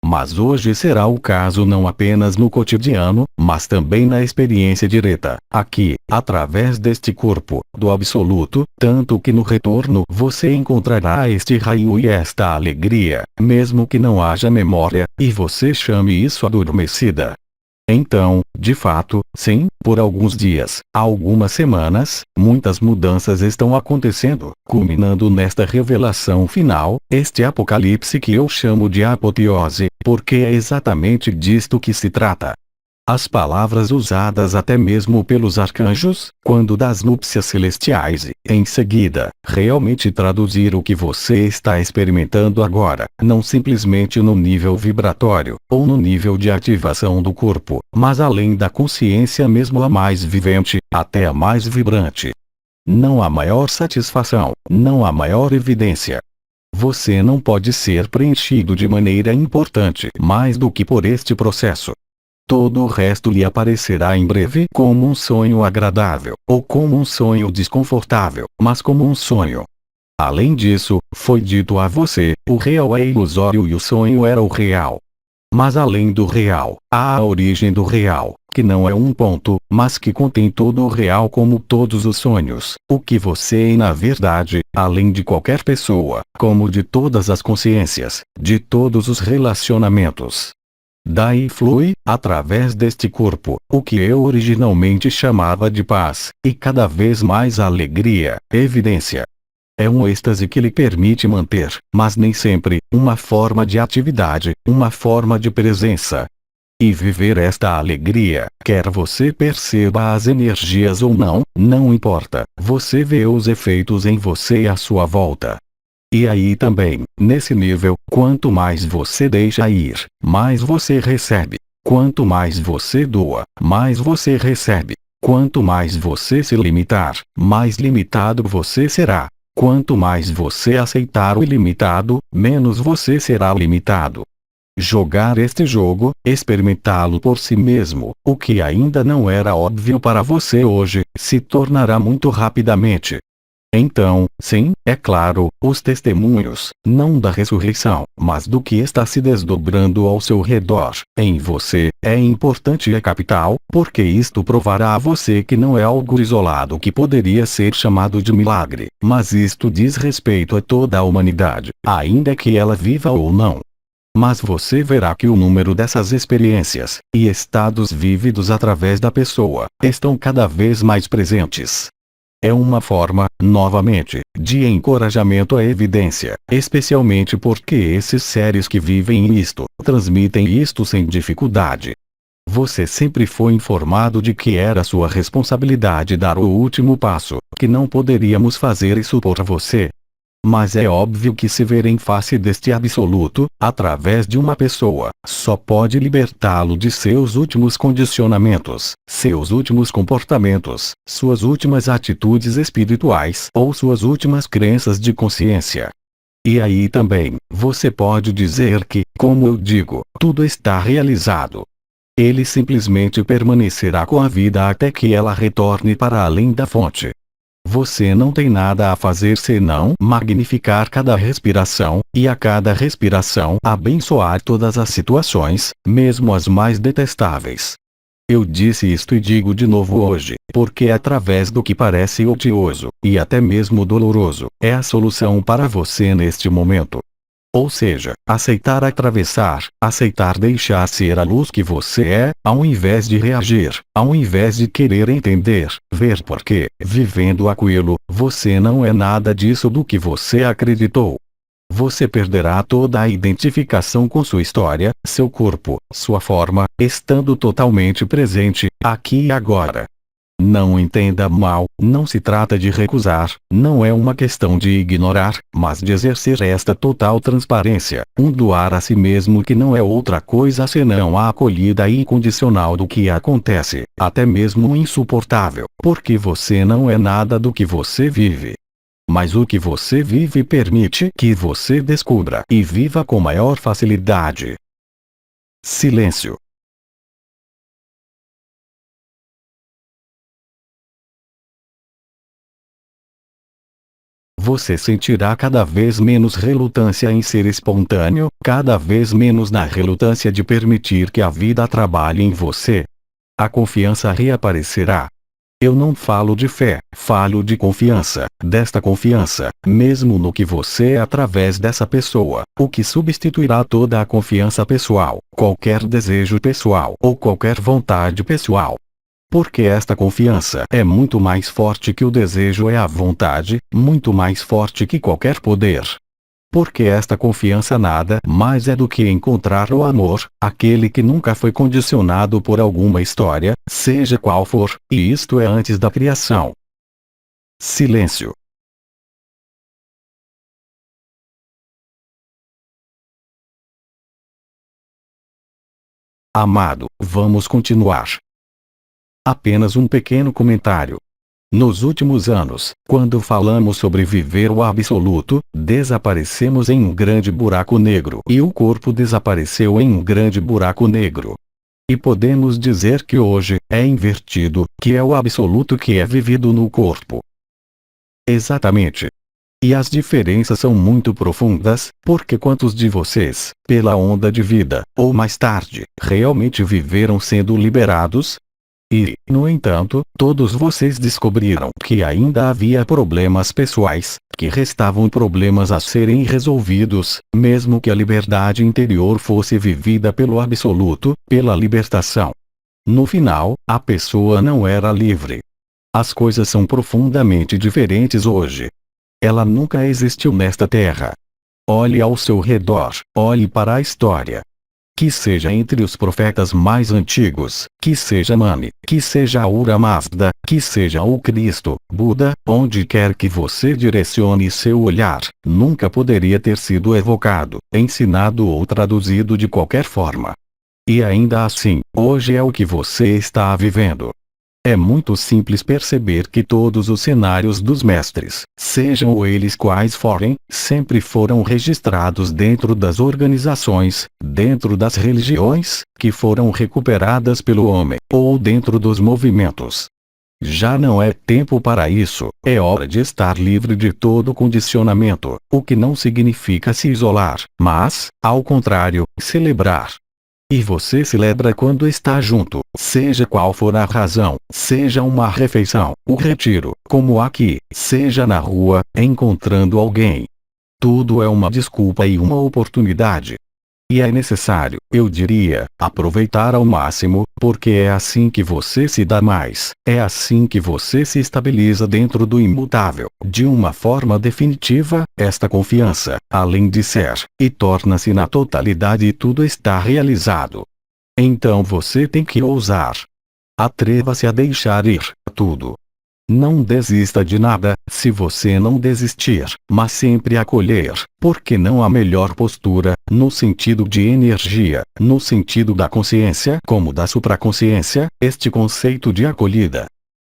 Mas hoje será o caso não apenas no cotidiano, mas também na experiência direta, aqui, através deste corpo, do absoluto, tanto que no retorno você encontrará este raio e esta alegria, mesmo que não haja memória, e você chame isso adormecida. Então, de fato, sim, por alguns dias, algumas semanas, muitas mudanças estão acontecendo, culminando nesta revelação final, este apocalipse que eu chamo de apoteose, porque é exatamente disto que se trata. As palavras usadas até mesmo pelos arcanjos, quando das núpcias celestiais e, em seguida, realmente traduzir o que você está experimentando agora, não simplesmente no nível vibratório, ou no nível de ativação do corpo, mas além da consciência mesmo a mais vivente, até a mais vibrante. Não há maior satisfação, não há maior evidência. Você não pode ser preenchido de maneira importante mais do que por este processo. Todo o resto lhe aparecerá em breve como um sonho agradável, ou como um sonho desconfortável, mas como um sonho. Além disso, foi dito a você, o real é ilusório e o sonho era o real. Mas além do real, há a origem do real, que não é um ponto, mas que contém todo o real como todos os sonhos, o que você é na verdade, além de qualquer pessoa, como de todas as consciências, de todos os relacionamentos. Daí flui, através deste corpo, o que eu originalmente chamava de paz, e cada vez mais alegria, evidência. É um êxtase que lhe permite manter, mas nem sempre, uma forma de atividade, uma forma de presença. E viver esta alegria, quer você perceba as energias ou não, não importa, você vê os efeitos em você e à sua volta. E aí também, nesse nível, quanto mais você deixa ir, mais você recebe. Quanto mais você doa, mais você recebe. Quanto mais você se limitar, mais limitado você será. Quanto mais você aceitar o ilimitado, menos você será limitado. Jogar este jogo, experimentá-lo por si mesmo, o que ainda não era óbvio para você hoje, se tornará muito rapidamente. Então, sim, é claro, os testemunhos, não da ressurreição, mas do que está se desdobrando ao seu redor, em você, é importante e é capital, porque isto provará a você que não é algo isolado que poderia ser chamado de milagre, mas isto diz respeito a toda a humanidade, ainda que ela viva ou não. Mas você verá que o número dessas experiências, e estados vívidos através da pessoa, estão cada vez mais presentes. É uma forma, novamente, de encorajamento à evidência, especialmente porque esses seres que vivem isto, transmitem isto sem dificuldade. Você sempre foi informado de que era sua responsabilidade dar o último passo, que não poderíamos fazer isso por você. Mas é óbvio que se ver em face deste absoluto, através de uma pessoa, só pode libertá-lo de seus últimos condicionamentos, seus últimos comportamentos, suas últimas atitudes espirituais ou suas últimas crenças de consciência. E aí também, você pode dizer que, como eu digo, tudo está realizado. Ele simplesmente permanecerá com a vida até que ela retorne para além da fonte. Você não tem nada a fazer senão magnificar cada respiração, e a cada respiração abençoar todas as situações, mesmo as mais detestáveis. Eu disse isto e digo de novo hoje, porque através do que parece odioso, e até mesmo doloroso, é a solução para você neste momento. Ou seja, aceitar atravessar, aceitar deixar ser a luz que você é, ao invés de reagir, ao invés de querer entender, ver porque, vivendo aquilo, você não é nada disso do que você acreditou. Você perderá toda a identificação com sua história, seu corpo, sua forma, estando totalmente presente, aqui e agora. Não entenda mal, não se trata de recusar, não é uma questão de ignorar, mas de exercer esta total transparência, doar a si mesmo que não é outra coisa senão a acolhida incondicional do que acontece, até mesmo insuportável, porque você não é nada do que você vive. Mas o que você vive permite que você descubra e viva com maior facilidade. Silêncio. Você sentirá cada vez menos relutância em ser espontâneo, cada vez menos na relutância de permitir que a vida trabalhe em você. A confiança reaparecerá. Eu não falo de fé, falo de confiança, desta confiança, mesmo no que você é através dessa pessoa, o que substituirá toda a confiança pessoal, qualquer desejo pessoal ou qualquer vontade pessoal. Porque esta confiança é muito mais forte que o desejo e a vontade, muito mais forte que qualquer poder. Porque esta confiança nada mais é do que encontrar o amor, aquele que nunca foi condicionado por alguma história, seja qual for, e isto é antes da criação. Silêncio. Amado, vamos continuar. Apenas um pequeno comentário. Nos últimos anos, quando falamos sobre viver o absoluto, desaparecemos em um grande buraco negro e o corpo desapareceu em um grande buraco negro. E podemos dizer que hoje, é invertido, que é o absoluto que é vivido no corpo. Exatamente. E as diferenças são muito profundas, porque quantos de vocês, pela onda de vida, ou mais tarde, realmente viveram sendo liberados? E, no entanto, todos vocês descobriram que ainda havia problemas pessoais, que restavam problemas a serem resolvidos, mesmo que a liberdade interior fosse vivida pelo absoluto, pela libertação. No final, a pessoa não era livre. As coisas são profundamente diferentes hoje. Ela nunca existiu nesta terra. Olhe ao seu redor, olhe para a história. Que seja entre os profetas mais antigos, que seja Mani, que seja Ahura Mazda, que seja o Cristo, Buda, onde quer que você direcione seu olhar, nunca poderia ter sido evocado, ensinado ou traduzido de qualquer forma. E ainda assim, hoje é o que você está vivendo. É muito simples perceber que todos os cenários dos mestres, sejam eles quais forem, sempre foram registrados dentro das organizações, dentro das religiões, que foram recuperadas pelo homem, ou dentro dos movimentos. Já não é tempo para isso, é hora de estar livre de todo condicionamento, o que não significa se isolar, mas, ao contrário, celebrar. E você celebra quando está junto, seja qual for a razão, seja uma refeição, o retiro, como aqui, seja na rua, encontrando alguém. Tudo é uma desculpa e uma oportunidade. E é necessário, eu diria, aproveitar ao máximo, porque é assim que você se dá mais, é assim que você se estabiliza dentro do imutável, de uma forma definitiva, esta confiança, além de ser, e torna-se na totalidade e tudo está realizado. Então você tem que ousar. Atreva-se a deixar ir, tudo. Não desista de nada, se você não desistir, mas sempre acolher, porque não há melhor postura, no sentido de energia, no sentido da consciência como da supraconsciência, este conceito de acolhida.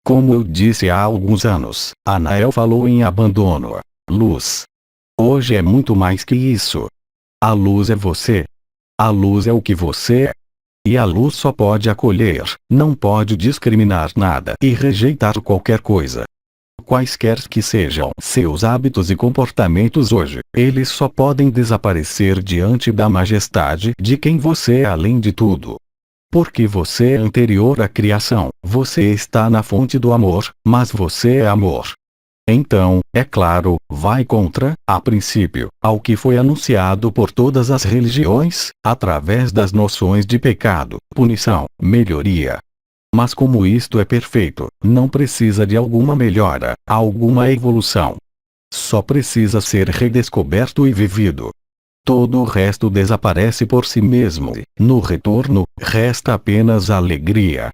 Como eu disse há alguns anos, Anael falou em abandono. Luz. Hoje é muito mais que isso. A luz é você. A luz é o que você é. E a luz só pode acolher, não pode discriminar nada e rejeitar qualquer coisa. Quaisquer que sejam seus hábitos e comportamentos hoje, eles só podem desaparecer diante da majestade de quem você é além de tudo. Porque você é anterior à criação, você está na fonte do amor, mas você é amor. Então, é claro, vai contra, a princípio, ao que foi anunciado por todas as religiões, através das noções de pecado, punição, melhoria. Mas como isto é perfeito, não precisa de alguma melhora, alguma evolução. Só precisa ser redescoberto e vivido. Todo o resto desaparece por si mesmo e, no retorno, resta apenas a alegria.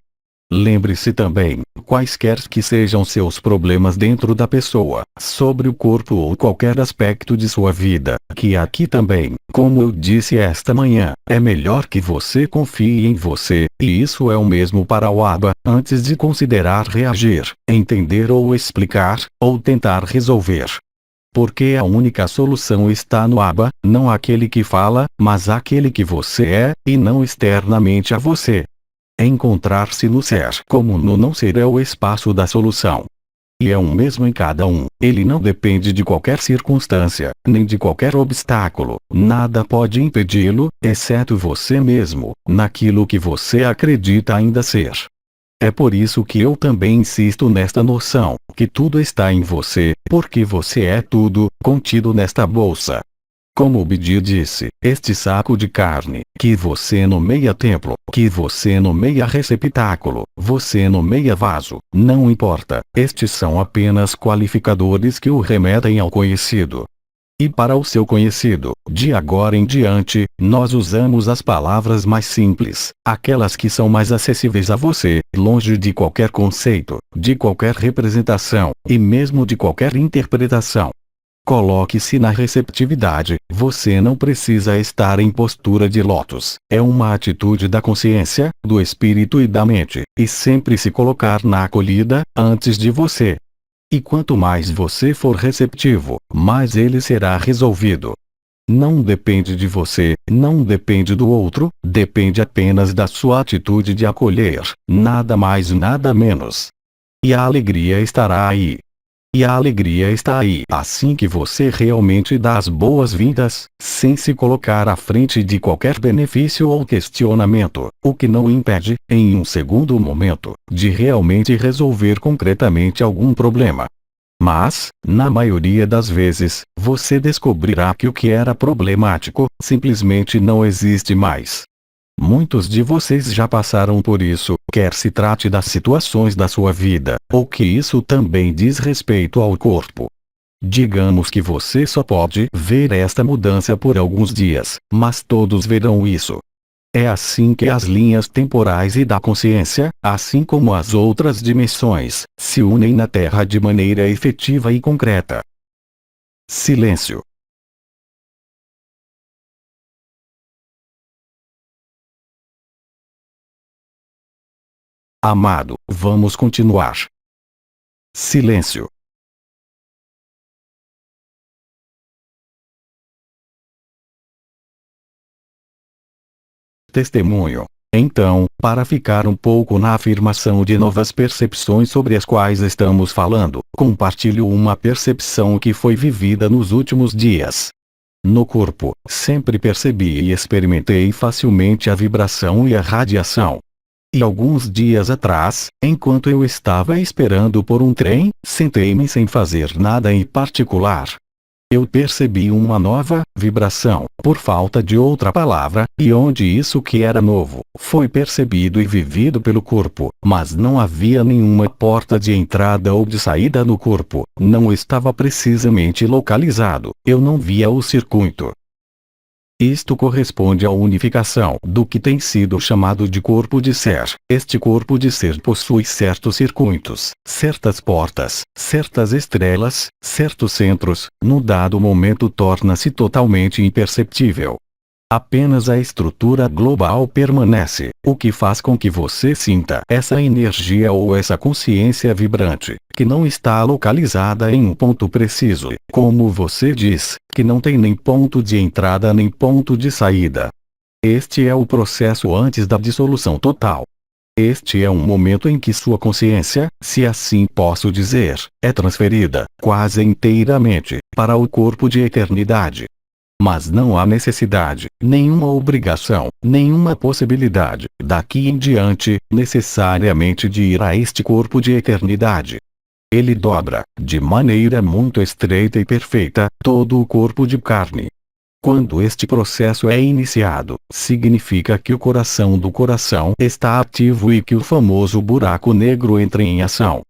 Lembre-se também, quaisquer que sejam seus problemas dentro da pessoa, sobre o corpo ou qualquer aspecto de sua vida, que aqui também, como eu disse esta manhã, é melhor que você confie em você, e isso é o mesmo para o Abba, antes de considerar reagir, entender ou explicar, ou tentar resolver. Porque a única solução está no Abba, não aquele que fala, mas aquele que você é, e não externamente a você. Encontrar-se no ser como no não ser é o espaço da solução. E é um mesmo em cada um, ele não depende de qualquer circunstância, nem de qualquer obstáculo, nada pode impedi-lo, exceto você mesmo, naquilo que você acredita ainda ser. É por isso que eu também insisto nesta noção, que tudo está em você, porque você é tudo, contido nesta bolsa. Como Bidi disse, este saco de carne, que você nomeia templo, que você nomeia receptáculo, você nomeia vaso, não importa, estes são apenas qualificadores que o remetem ao conhecido. E para o seu conhecido, de agora em diante, nós usamos as palavras mais simples, aquelas que são mais acessíveis a você, longe de qualquer conceito, de qualquer representação, e mesmo de qualquer interpretação. Coloque-se na receptividade, você não precisa estar em postura de lótus, é uma atitude da consciência, do espírito e da mente, e sempre se colocar na acolhida, antes de você. E quanto mais você for receptivo, mais ele será resolvido. Não depende de você, não depende do outro, depende apenas da sua atitude de acolher, nada mais nada menos. E a alegria estará aí. E a alegria está aí assim que você realmente dá as boas-vindas, sem se colocar à frente de qualquer benefício ou questionamento, o que não impede, em um segundo momento, de realmente resolver concretamente algum problema. Mas, na maioria das vezes, você descobrirá que o que era problemático, simplesmente não existe mais. Muitos de vocês já passaram por isso, quer se trate das situações da sua vida, ou que isso também diz respeito ao corpo. Digamos que você só pode ver esta mudança por alguns dias, mas todos verão isso. É assim que as linhas temporais e da consciência, assim como as outras dimensões, se unem na Terra de maneira efetiva e concreta. Silêncio. Amado, vamos continuar. Silêncio. Testemunho. Então, para ficar um pouco na afirmação de novas percepções sobre as quais estamos falando, compartilho uma percepção que foi vivida nos últimos dias. No corpo, sempre percebi e experimentei facilmente a vibração e a radiação. E alguns dias atrás, enquanto eu estava esperando por um trem, sentei-me sem fazer nada em particular. Eu percebi uma nova vibração, por falta de outra palavra, e onde isso que era novo, foi percebido e vivido pelo corpo, mas não havia nenhuma porta de entrada ou de saída no corpo, não estava precisamente localizado, eu não via o circuito. Isto corresponde à unificação do que tem sido chamado de corpo de ser. Este corpo de ser possui certos circuitos, certas portas, certas estrelas, certos centros, no dado momento torna-se totalmente imperceptível. Apenas a estrutura global permanece, o que faz com que você sinta essa energia ou essa consciência vibrante, que não está localizada em um ponto preciso, como você diz, que não tem nem ponto de entrada nem ponto de saída. Este é o processo antes da dissolução total. Este é um momento em que sua consciência, se assim posso dizer, é transferida, quase inteiramente, para o corpo de eternidade. Mas não há necessidade, nenhuma obrigação, nenhuma possibilidade, daqui em diante, necessariamente de ir a este corpo de eternidade. Ele dobra, de maneira muito estreita e perfeita, todo o corpo de carne. Quando este processo é iniciado, significa que o coração do coração está ativo e que o famoso buraco negro entra em ação.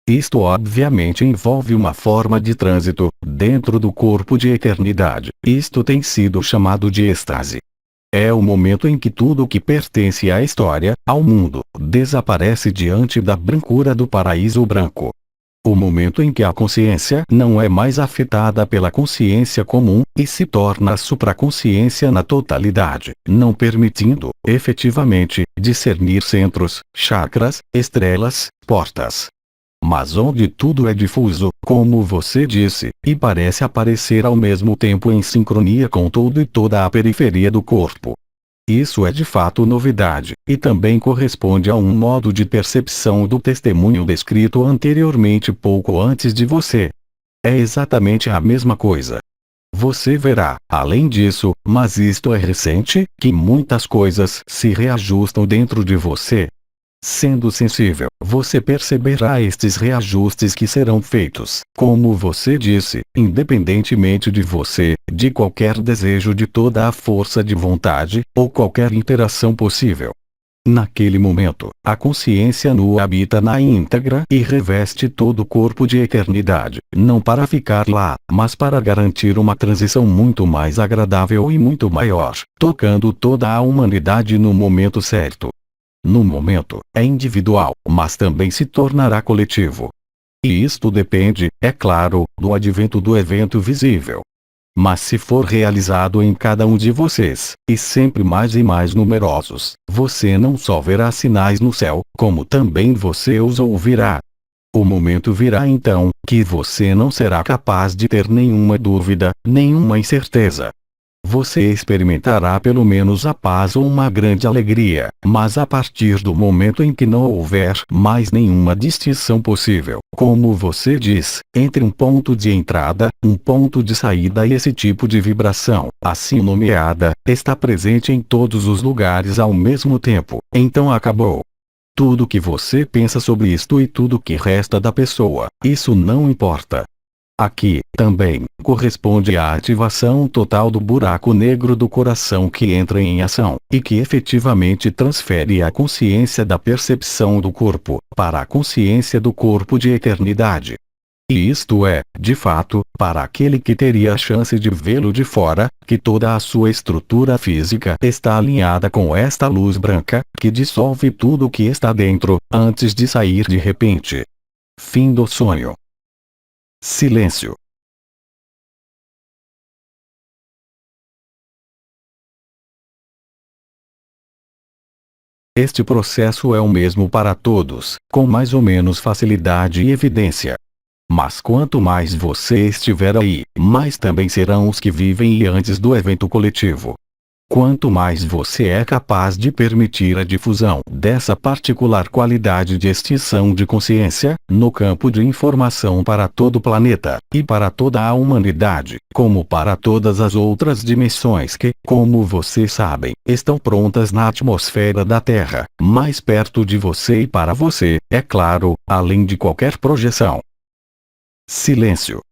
Isto obviamente envolve uma forma de trânsito, dentro do corpo de eternidade. Isto tem sido chamado de êxtase. É o momento em que tudo que pertence à história, ao mundo, desaparece diante da brancura do paraíso branco. O momento em que a consciência não é mais afetada pela consciência comum, e se torna a supraconsciência na totalidade, não permitindo, efetivamente, discernir centros, chakras, estrelas, portas. Mas onde tudo é difuso, como você disse, e parece aparecer ao mesmo tempo em sincronia com tudo e toda a periferia do corpo. Isso é de fato novidade, e também corresponde a um modo de percepção do testemunho descrito anteriormente pouco antes de você. É exatamente a mesma coisa. Você verá, além disso, mas isto é recente, que muitas coisas se reajustam dentro de você. Sendo sensível, você perceberá estes reajustes que serão feitos, como você disse, independentemente de você, de qualquer desejo de toda a força de vontade, ou qualquer interação possível. Naquele momento, a consciência nua habita na íntegra e reveste todo o corpo de eternidade, não para ficar lá, mas para garantir uma transição muito mais agradável e muito maior, tocando toda a humanidade no momento certo. No momento, é individual, mas também se tornará coletivo. E isto depende, é claro, do advento do evento visível. Mas se for realizado em cada um de vocês, e sempre mais e mais numerosos, você não só verá sinais no céu, como também você os ouvirá. O momento virá então, que você não será capaz de ter nenhuma dúvida, nenhuma incerteza. Você experimentará pelo menos a paz ou uma grande alegria, mas a partir do momento em que não houver mais nenhuma distinção possível, como você diz, entre um ponto de entrada, um ponto de saída e esse tipo de vibração, assim nomeada, está presente em todos os lugares ao mesmo tempo, então acabou. Tudo que você pensa sobre isto e tudo que resta da pessoa, isso não importa. Aqui, também, corresponde à ativação total do buraco negro do coração que entra em ação, e que efetivamente transfere a consciência da percepção do corpo, para a consciência do corpo de eternidade. E isto é, de fato, para aquele que teria a chance de vê-lo de fora, que toda a sua estrutura física está alinhada com esta luz branca, que dissolve tudo o que está dentro, antes de sair de repente. Fim do sonho. Silêncio. Este processo é o mesmo para todos, com mais ou menos facilidade e evidência. Mas quanto mais você estiver aí, mais também serão os que vivem e antes do evento coletivo. Quanto mais você é capaz de permitir a difusão dessa particular qualidade de extinção de consciência, no campo de informação para todo o planeta, e para toda a humanidade, como para todas as outras dimensões que, como vocês sabem, estão prontas na atmosfera da Terra, mais perto de você e para você, é claro, além de qualquer projeção. Silêncio.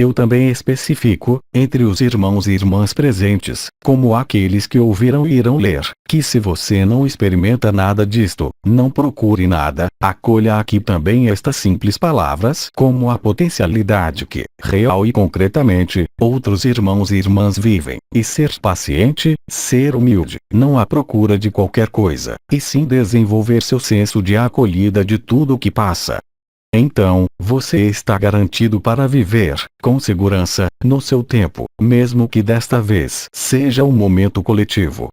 Eu também especifico, entre os irmãos e irmãs presentes, como aqueles que ouviram e irão ler, que se você não experimenta nada disto, não procure nada, acolha aqui também estas simples palavras como a potencialidade que, real e concretamente, outros irmãos e irmãs vivem, e ser paciente, ser humilde, não à procura de qualquer coisa, e sim desenvolver seu senso de acolhida de tudo o que passa. Então, você está garantido para viver, com segurança, no seu tempo, mesmo que desta vez seja um momento coletivo.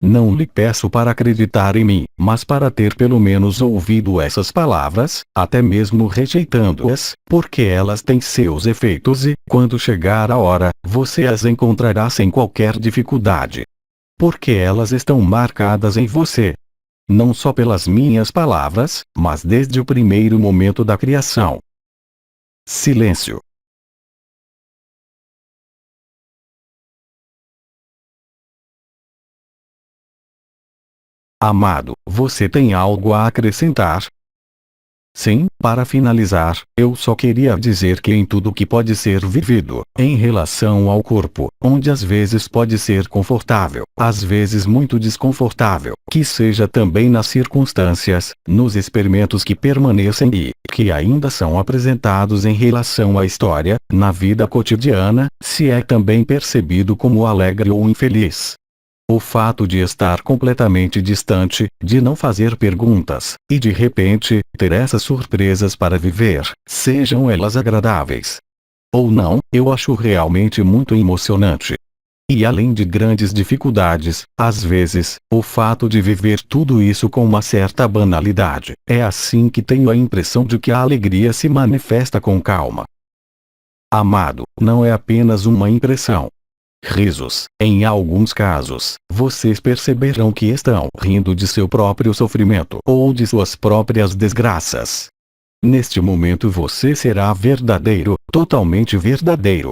Não lhe peço para acreditar em mim, mas para ter pelo menos ouvido essas palavras, até mesmo rejeitando-as, porque elas têm seus efeitos e, quando chegar a hora, você as encontrará sem qualquer dificuldade. Porque elas estão marcadas em você. Não só pelas minhas palavras, mas desde o primeiro momento da criação. Silêncio. Amado, você tem algo a acrescentar? Sim, para finalizar, eu só queria dizer que em tudo que pode ser vivido, em relação ao corpo, onde às vezes pode ser confortável, às vezes muito desconfortável, que seja também nas circunstâncias, nos experimentos que permanecem e, que ainda são apresentados em relação à história, na vida cotidiana, se é também percebido como alegre ou infeliz. O fato de estar completamente distante, de não fazer perguntas, e de repente, ter essas surpresas para viver, sejam elas agradáveis ou não, eu acho realmente muito emocionante. E além de grandes dificuldades, às vezes, o fato de viver tudo isso com uma certa banalidade, é assim que tenho a impressão de que a alegria se manifesta com calma. Amado, não é apenas uma impressão. Risos. Em alguns casos, vocês perceberão que estão rindo de seu próprio sofrimento ou de suas próprias desgraças. Neste momento você será verdadeiro, totalmente verdadeiro.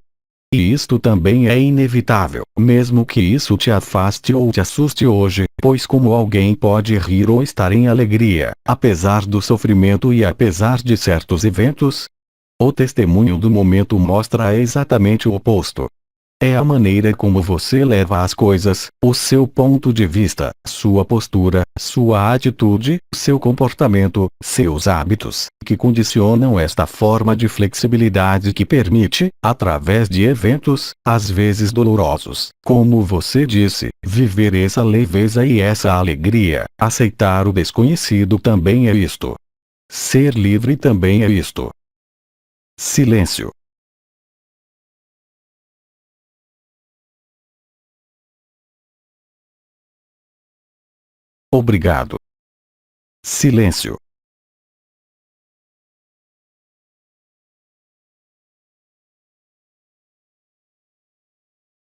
E isto também é inevitável, mesmo que isso te afaste ou te assuste hoje, pois como alguém pode rir ou estar em alegria, apesar do sofrimento e apesar de certos eventos? O testemunho do momento mostra exatamente o oposto. É a maneira como você leva as coisas, o seu ponto de vista, sua postura, sua atitude, seu comportamento, seus hábitos, que condicionam esta forma de flexibilidade que permite, através de eventos, às vezes dolorosos, como você disse, viver essa leveza e essa alegria. Aceitar o desconhecido também é isto. Ser livre também é isto. Silêncio. Obrigado. Silêncio.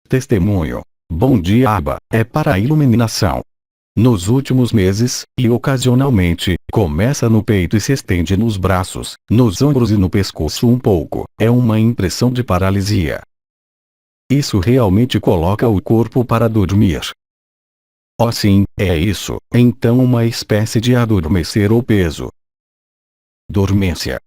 Testemunho. Bom dia, Aba. É para a iluminação. Nos últimos meses, e ocasionalmente, começa no peito e se estende nos braços, nos ombros e no pescoço um pouco. É uma impressão de paralisia. Isso realmente coloca o corpo para dormir. Oh sim, é isso. Então uma espécie de adormecer ou peso. Dormência.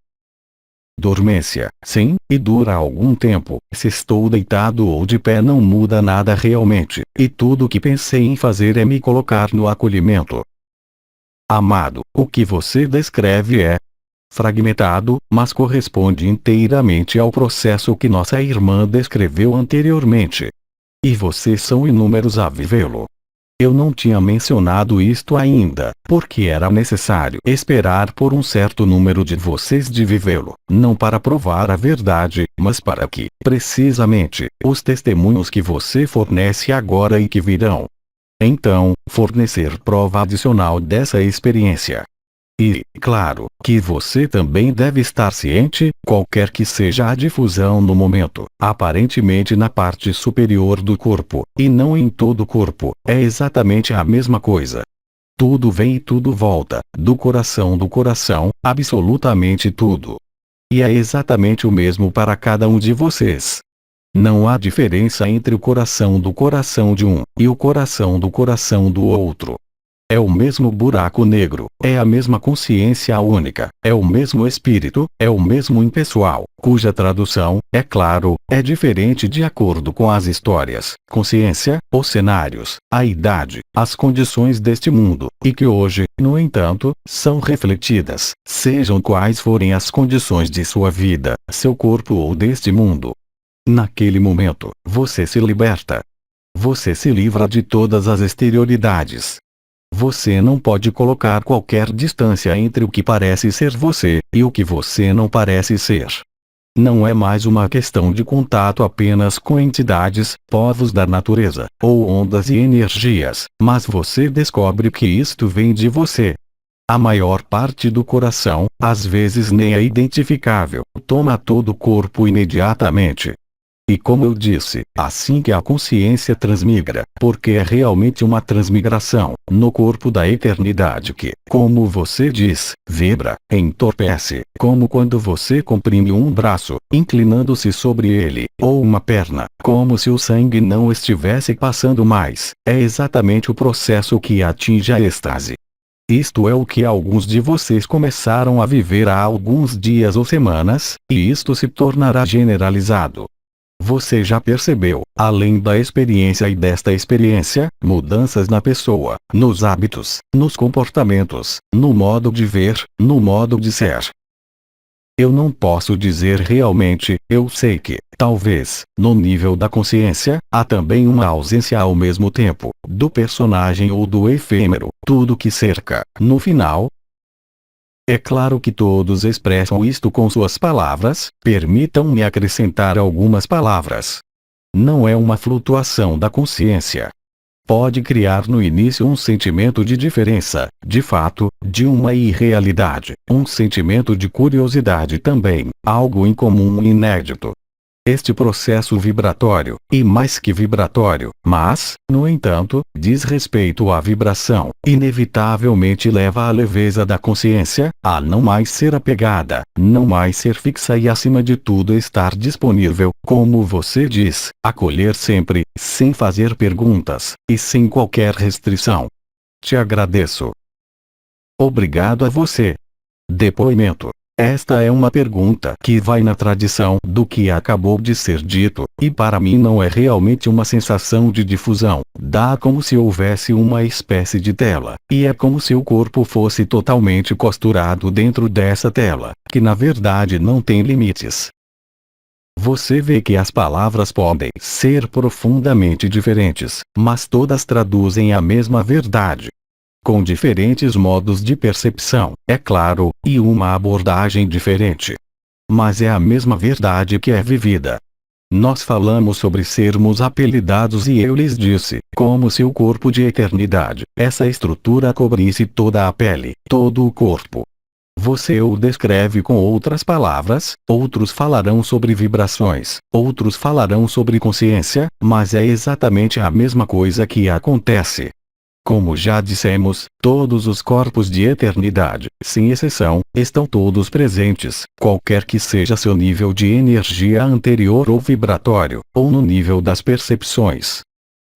Dormência, sim, e dura algum tempo. Se estou deitado ou de pé não muda nada realmente, e tudo o que pensei em fazer é me colocar no acolhimento. Amado, o que você descreve é fragmentado, mas corresponde inteiramente ao processo que nossa irmã descreveu anteriormente. E vocês são inúmeros a vivê-lo. Eu não tinha mencionado isto ainda, porque era necessário esperar por um certo número de vocês de vivê-lo, não para provar a verdade, mas para que, precisamente, os testemunhos que você fornece agora e que virão, então, fornecer prova adicional dessa experiência. E, claro, que você também deve estar ciente, qualquer que seja a difusão no momento, aparentemente na parte superior do corpo, e não em todo o corpo, é exatamente a mesma coisa. Tudo vem e tudo volta, do coração, absolutamente tudo. E é exatamente o mesmo para cada um de vocês. Não há diferença entre o coração de um, e o coração do outro. É o mesmo buraco negro, é a mesma consciência única, é o mesmo espírito, é o mesmo impessoal, cuja tradução, é claro, é diferente de acordo com as histórias, consciência, os cenários, a idade, as condições deste mundo, e que hoje, no entanto, são refletidas, sejam quais forem as condições de sua vida, seu corpo ou deste mundo. Naquele momento, você se liberta. Você se livra de todas as exterioridades. Você não pode colocar qualquer distância entre o que parece ser você, e o que você não parece ser. Não é mais uma questão de contato apenas com entidades, povos da natureza, ou ondas e energias, mas você descobre que isto vem de você. A maior parte do coração, às vezes nem é identificável, toma todo o corpo imediatamente. E como eu disse, assim que a consciência transmigra, porque é realmente uma transmigração, no corpo da eternidade que, como você diz, vibra, entorpece, como quando você comprime um braço, inclinando-se sobre ele, ou uma perna, como se o sangue não estivesse passando mais, é exatamente o processo que atinge a êxtase. Isto é o que alguns de vocês começaram a viver há alguns dias ou semanas, e isto se tornará generalizado. Você já percebeu, além da experiência e desta experiência, mudanças na pessoa, nos hábitos, nos comportamentos, no modo de ver, no modo de ser. Eu não posso dizer realmente, eu sei que, talvez, no nível da consciência, há também uma ausência ao mesmo tempo, do personagem ou do efêmero, tudo que cerca, no final. É claro que todos expressam isto com suas palavras, permitam-me acrescentar algumas palavras. Não é uma flutuação da consciência. Pode criar no início um sentimento de diferença, de fato, de uma irrealidade, um sentimento de curiosidade também, algo incomum e inédito. Este processo vibratório, e mais que vibratório, mas, no entanto, diz respeito à vibração, inevitavelmente leva à leveza da consciência, a não mais ser apegada, não mais ser fixa e acima de tudo estar disponível, como você diz, acolher sempre, sem fazer perguntas, e sem qualquer restrição. Te agradeço. Obrigado a você. Depoimento. Esta é uma pergunta que vai na tradição do que acabou de ser dito, e para mim não é realmente uma sensação de difusão, dá como se houvesse uma espécie de tela, e é como se o corpo fosse totalmente costurado dentro dessa tela, que na verdade não tem limites. Você vê que as palavras podem ser profundamente diferentes, mas todas traduzem a mesma verdade. Com diferentes modos de percepção, é claro, e uma abordagem diferente. Mas é a mesma verdade que é vivida. Nós falamos sobre sermos apelidados e eu lhes disse, como se o corpo de eternidade, essa estrutura cobrisse toda a pele, todo o corpo. Você o descreve com outras palavras, outros falarão sobre vibrações, outros falarão sobre consciência, mas é exatamente a mesma coisa que acontece. Como já dissemos, todos os corpos de eternidade, sem exceção, estão todos presentes, qualquer que seja seu nível de energia anterior ou vibratório, ou no nível das percepções.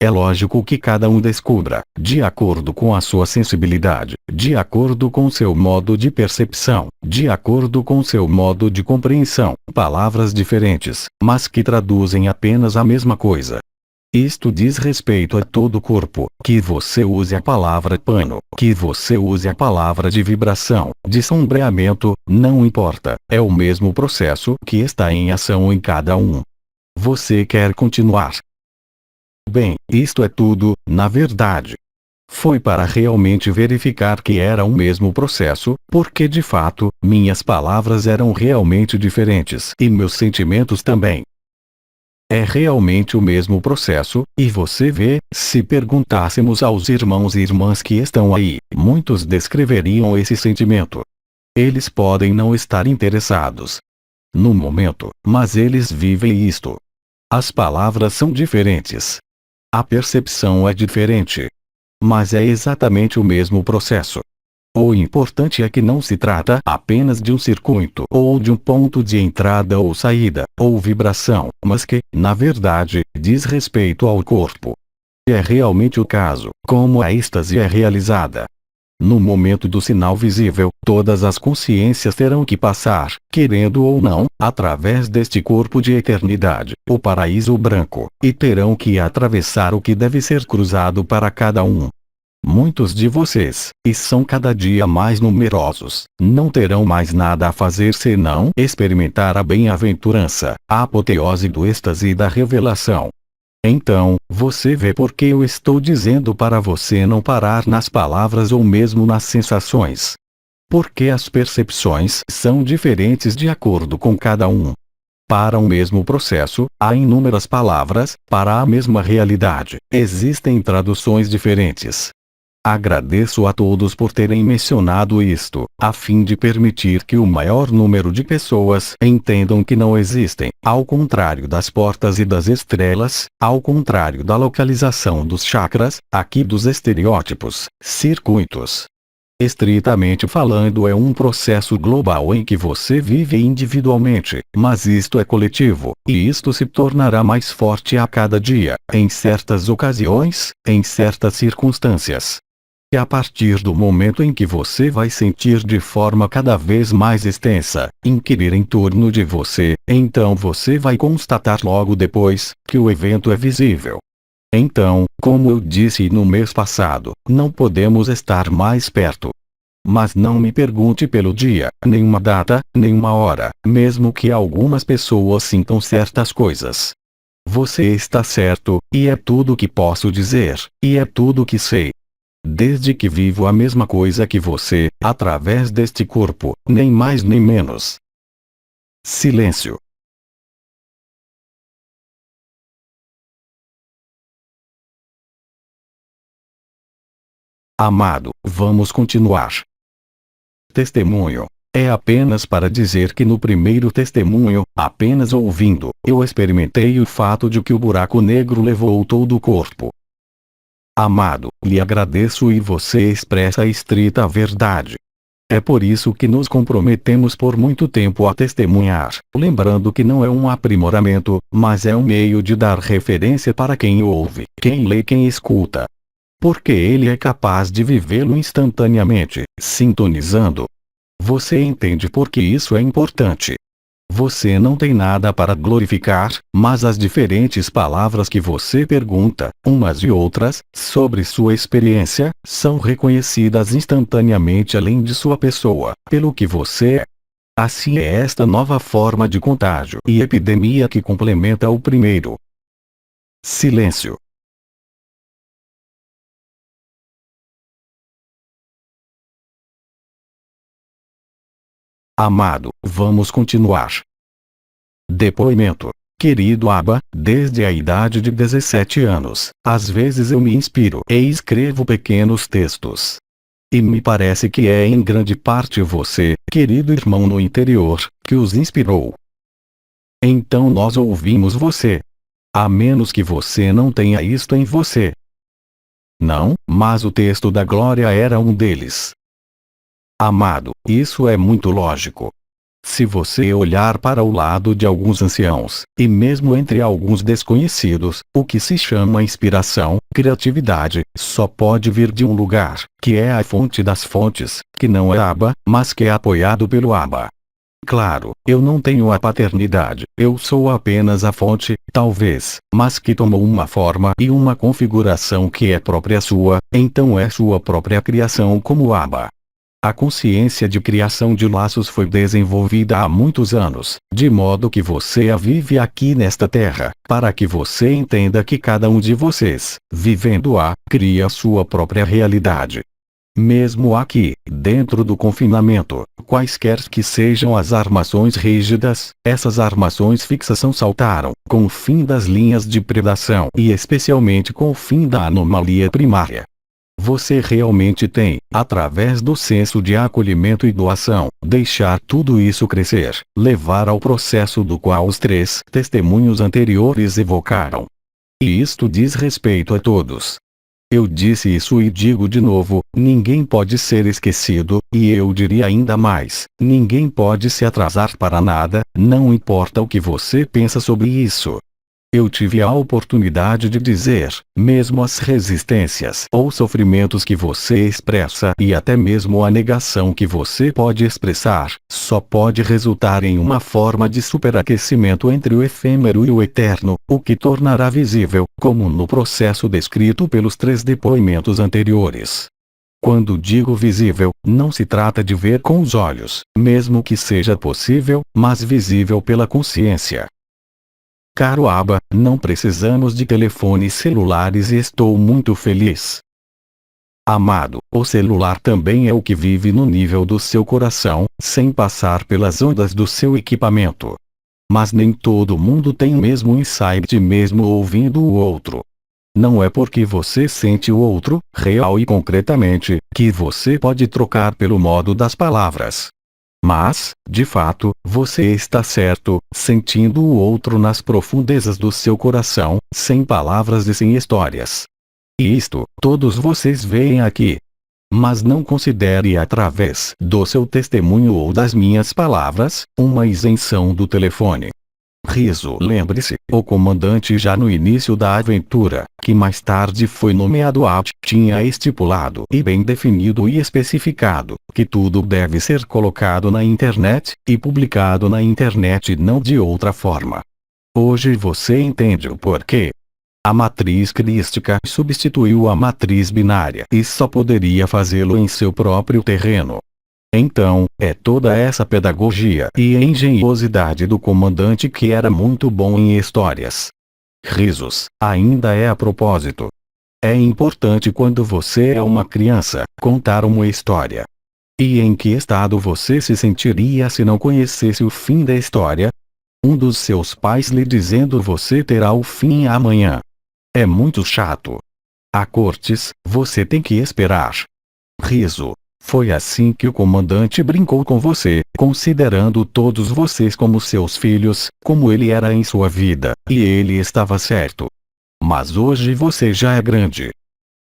É lógico que cada um descubra, de acordo com a sua sensibilidade, de acordo com seu modo de percepção, de acordo com seu modo de compreensão, palavras diferentes, mas que traduzem apenas a mesma coisa. Isto diz respeito a todo o corpo, que você use a palavra pano, que você use a palavra de vibração, de sombreamento, não importa, é o mesmo processo que está em ação em cada um. Você quer continuar? Bem, isto é tudo, na verdade. Foi para realmente verificar que era o mesmo processo, porque de fato, minhas palavras eram realmente diferentes e meus sentimentos também. É realmente o mesmo processo, e você vê, se perguntássemos aos irmãos e irmãs que estão aí, muitos descreveriam esse sentimento. Eles podem não estar interessados no momento, mas eles vivem isto. As palavras são diferentes. A percepção é diferente. Mas é exatamente o mesmo processo. O importante é que não se trata apenas de um circuito ou de um ponto de entrada ou saída, ou vibração, mas que, na verdade, diz respeito ao corpo. É realmente o caso, como a êxtase é realizada. No momento do sinal visível, todas as consciências terão que passar, querendo ou não, através deste corpo de eternidade, o paraíso branco, e terão que atravessar o que deve ser cruzado para cada um. Muitos de vocês, e são cada dia mais numerosos, não terão mais nada a fazer senão experimentar a bem-aventurança, a apoteose do êxtase e da revelação. Então, você vê por que eu estou dizendo para você não parar nas palavras ou mesmo nas sensações. Porque as percepções são diferentes de acordo com cada um. Para o mesmo processo, há inúmeras palavras, para a mesma realidade, existem traduções diferentes. Agradeço a todos por terem mencionado isto, a fim de permitir que o maior número de pessoas entendam que não existem, ao contrário das portas e das estrelas, ao contrário da localização dos chakras, aqui dos estereótipos, circuitos. Estritamente falando, é um processo global em que você vive individualmente, mas isto é coletivo, e isto se tornará mais forte a cada dia, em certas ocasiões, em certas circunstâncias. E a partir do momento em que você vai sentir de forma cada vez mais extensa, inquirir em torno de você, então você vai constatar logo depois, que o evento é visível. Então, como eu disse no mês passado, não podemos estar mais perto. Mas não me pergunte pelo dia, nenhuma data, nenhuma hora, mesmo que algumas pessoas sintam certas coisas. Você está certo, e é tudo que posso dizer, e é tudo que sei. Desde que vivo a mesma coisa que você, através deste corpo, nem mais nem menos. Silêncio. Amado, vamos continuar. Testemunho. É apenas para dizer que no primeiro testemunho, apenas ouvindo, eu experimentei o fato de que o buraco negro levou todo o corpo. Amado, lhe agradeço e você expressa a estrita verdade. É por isso que nos comprometemos por muito tempo a testemunhar, lembrando que não é um aprimoramento, mas é um meio de dar referência para quem ouve, quem lê, quem escuta. Porque ele é capaz de vivê-lo instantaneamente, sintonizando. Você entende por que isso é importante? Você não tem nada para glorificar, mas as diferentes palavras que você pergunta, umas e outras, sobre sua experiência, são reconhecidas instantaneamente além de sua pessoa, pelo que você é. Assim é esta nova forma de contágio e epidemia que complementa o primeiro. Silêncio. Amado, vamos continuar. Depoimento. Querido Abba, desde a idade de 17 anos, às vezes eu me inspiro e escrevo pequenos textos. E me parece que é em grande parte você, querido irmão no interior, que os inspirou. Então nós ouvimos você. A menos que você não tenha isto em você. Não, mas o texto da glória era um deles. Amado, isso é muito lógico. Se você olhar para o lado de alguns anciãos, e mesmo entre alguns desconhecidos, o que se chama inspiração, criatividade, só pode vir de um lugar, que é a fonte das fontes, que não é Abba, mas que é apoiado pelo Abba. Claro, eu não tenho a paternidade, eu sou apenas a fonte, talvez, mas que tomou uma forma e uma configuração que é própria sua, então é sua própria criação como Abba. A consciência de criação de laços foi desenvolvida há muitos anos, de modo que você a vive aqui nesta terra, para que você entenda que cada um de vocês, vivendo-a, cria sua própria realidade. Mesmo aqui, dentro do confinamento, quaisquer que sejam as armações rígidas, essas armações fixação saltaram, com o fim das linhas de predação e especialmente com o fim da anomalia primária. Você realmente tem, através do senso de acolhimento e doação, deixar tudo isso crescer, levar ao processo do qual os 3 testemunhos anteriores evocaram. E isto diz respeito a todos. Eu disse isso e digo de novo, ninguém pode ser esquecido, e eu diria ainda mais, ninguém pode se atrasar para nada, não importa o que você pensa sobre isso. Eu tive a oportunidade de dizer, mesmo as resistências ou sofrimentos que você expressa e até mesmo a negação que você pode expressar, só pode resultar em uma forma de superaquecimento entre o efêmero e o eterno, o que tornará visível, como no processo descrito pelos 3 depoimentos anteriores. Quando digo visível, não se trata de ver com os olhos, mesmo que seja possível, mas visível pela consciência. Caro Abba, não precisamos de telefones celulares e estou muito feliz. Amado, o celular também é o que vive no nível do seu coração, sem passar pelas ondas do seu equipamento. Mas nem todo mundo tem o mesmo insight mesmo ouvindo o outro. Não é porque você sente o outro, real e concretamente, que você pode trocar pelo modo das palavras. Mas, de fato, você está certo, sentindo o outro nas profundezas do seu coração, sem palavras e sem histórias. E isto, todos vocês veem aqui. Mas não considere através do seu testemunho ou das minhas palavras, uma isenção do telefone. Riso. Lembre-se, o comandante já no início da aventura, que mais tarde foi nomeado Apt, tinha estipulado e bem definido e especificado, que tudo deve ser colocado na internet, e publicado na internet e não de outra forma. Hoje você entende o porquê. A matriz crística substituiu a matriz binária e só poderia fazê-lo em seu próprio terreno. Então, é toda essa pedagogia e engenhosidade do comandante que era muito bom em histórias. Risos, ainda é a propósito. É importante quando você é uma criança, contar uma história. E em que estado você se sentiria se não conhecesse o fim da história? Um dos seus pais lhe dizendo você terá o fim amanhã. É muito chato. Há cortes, você tem que esperar. Riso. Foi assim que o comandante brincou com você, considerando todos vocês como seus filhos, como ele era em sua vida, e ele estava certo. Mas hoje você já é grande.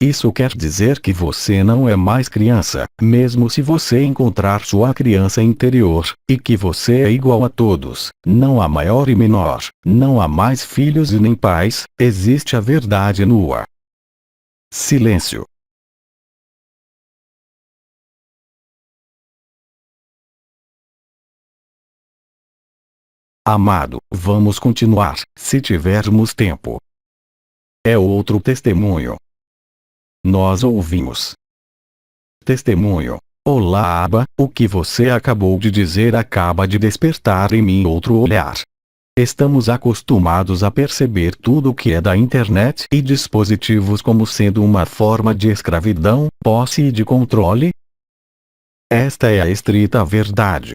Isso quer dizer que você não é mais criança, mesmo se você encontrar sua criança interior, e que você é igual a todos, não há maior e menor, não há mais filhos e nem pais, existe a verdade nua. Silêncio. Amado, vamos continuar, se tivermos tempo. É outro testemunho. Nós ouvimos. Testemunho. Olá Abba, o que você acabou de dizer acaba de despertar em mim outro olhar. Estamos acostumados a perceber tudo o que é da internet e dispositivos como sendo uma forma de escravidão, posse e de controle. Esta é a estrita verdade.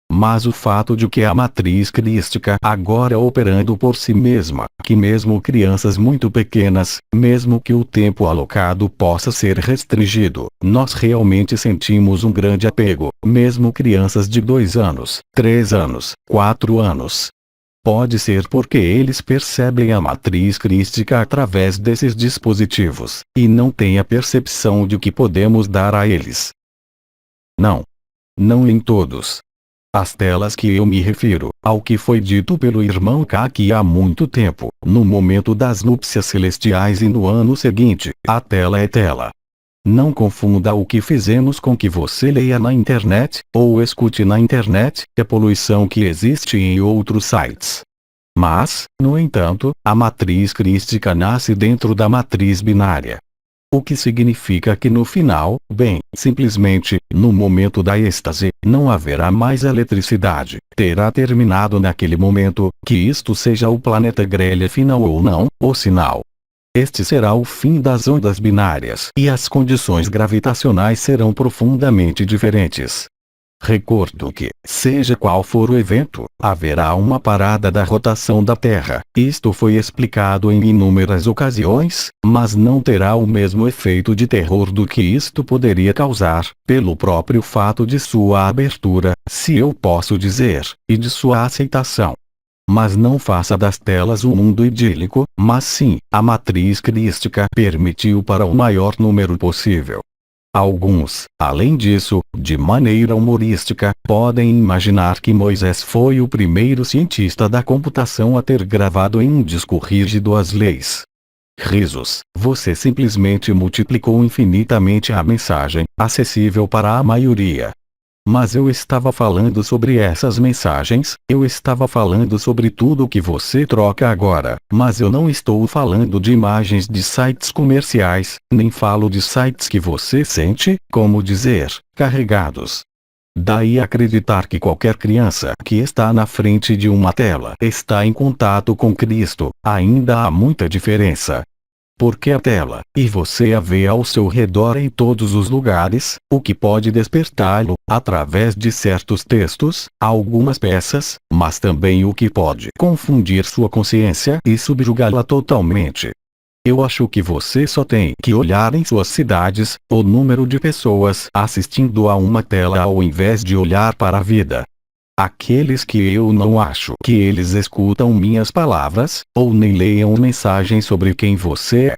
Mas o fato de que a matriz crística agora operando por si mesma, que mesmo crianças muito pequenas, mesmo que o tempo alocado possa ser restringido, nós realmente sentimos um grande apego, mesmo crianças de 2 anos, 3 anos, 4 anos. Pode ser porque eles percebem a matriz crística através desses dispositivos, e não têm a percepção de que podemos dar a eles. Não. Não em todos. As telas que eu me refiro, ao que foi dito pelo irmão Kaki há muito tempo, no momento das núpcias celestiais e no ano seguinte, a tela é tela. Não confunda o que fizemos com que você leia na internet, ou escute na internet, e a poluição que existe em outros sites. Mas, no entanto, a matriz crística nasce dentro da matriz binária. O que significa que no final, bem, simplesmente, no momento da êxtase, não haverá mais eletricidade. Terá terminado naquele momento, que isto seja o planeta grelha final ou não, o sinal. Este será o fim das ondas binárias e as condições gravitacionais serão profundamente diferentes. Recordo que, seja qual for o evento, haverá uma parada da rotação da Terra. Isto foi explicado em inúmeras ocasiões, mas não terá o mesmo efeito de terror do que isto poderia causar, pelo próprio fato de sua abertura, se eu posso dizer, e de sua aceitação. Mas não faça das telas um mundo idílico, mas sim, a matriz crística permitiu para o maior número possível. Alguns, além disso, de maneira humorística, podem imaginar que Moisés foi o primeiro cientista da computação a ter gravado em um disco rígido as leis. Risos, você simplesmente multiplicou infinitamente a mensagem, acessível para a maioria. Mas eu estava falando sobre essas mensagens, eu estava falando sobre tudo que você troca agora, mas eu não estou falando de imagens de sites comerciais, nem falo de sites que você sente, como dizer, carregados. Daí acreditar que qualquer criança que está na frente de uma tela está em contato com Cristo, ainda há muita diferença. Porque a tela, e você a vê ao seu redor em todos os lugares, o que pode despertá-lo, através de certos textos, algumas peças, mas também o que pode confundir sua consciência e subjugá-la totalmente. Eu acho que você só tem que olhar em suas cidades, o número de pessoas assistindo a uma tela ao invés de olhar para a vida. Aqueles que eu não acho que eles escutam minhas palavras, ou nem leiam mensagens sobre quem você é.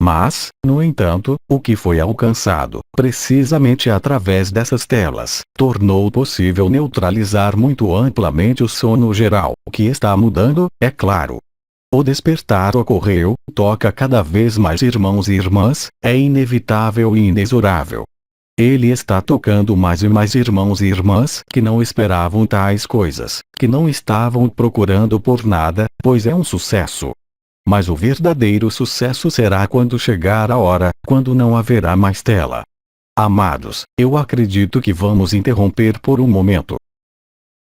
Mas, no entanto, o que foi alcançado, precisamente através dessas telas, tornou possível neutralizar muito amplamente o sono geral. O que está mudando, é claro. O despertar ocorreu, toca cada vez mais irmãos e irmãs, é inevitável e inexorável. Ele está tocando mais e mais irmãos e irmãs que não esperavam tais coisas, que não estavam procurando por nada, pois é um sucesso. Mas o verdadeiro sucesso será quando chegar a hora, quando não haverá mais tela. Amados, eu acredito que vamos interromper por um momento.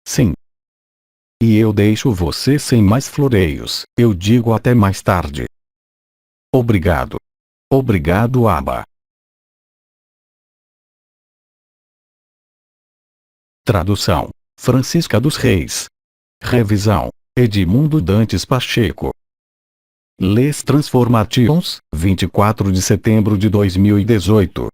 Sim. E eu deixo você sem mais floreios, eu digo até mais tarde. Obrigado. Obrigado, Abba. Tradução: Francisca dos Reis. Revisão: Edmundo Dantes Pacheco. Les Transformations, 24 de setembro de 2018.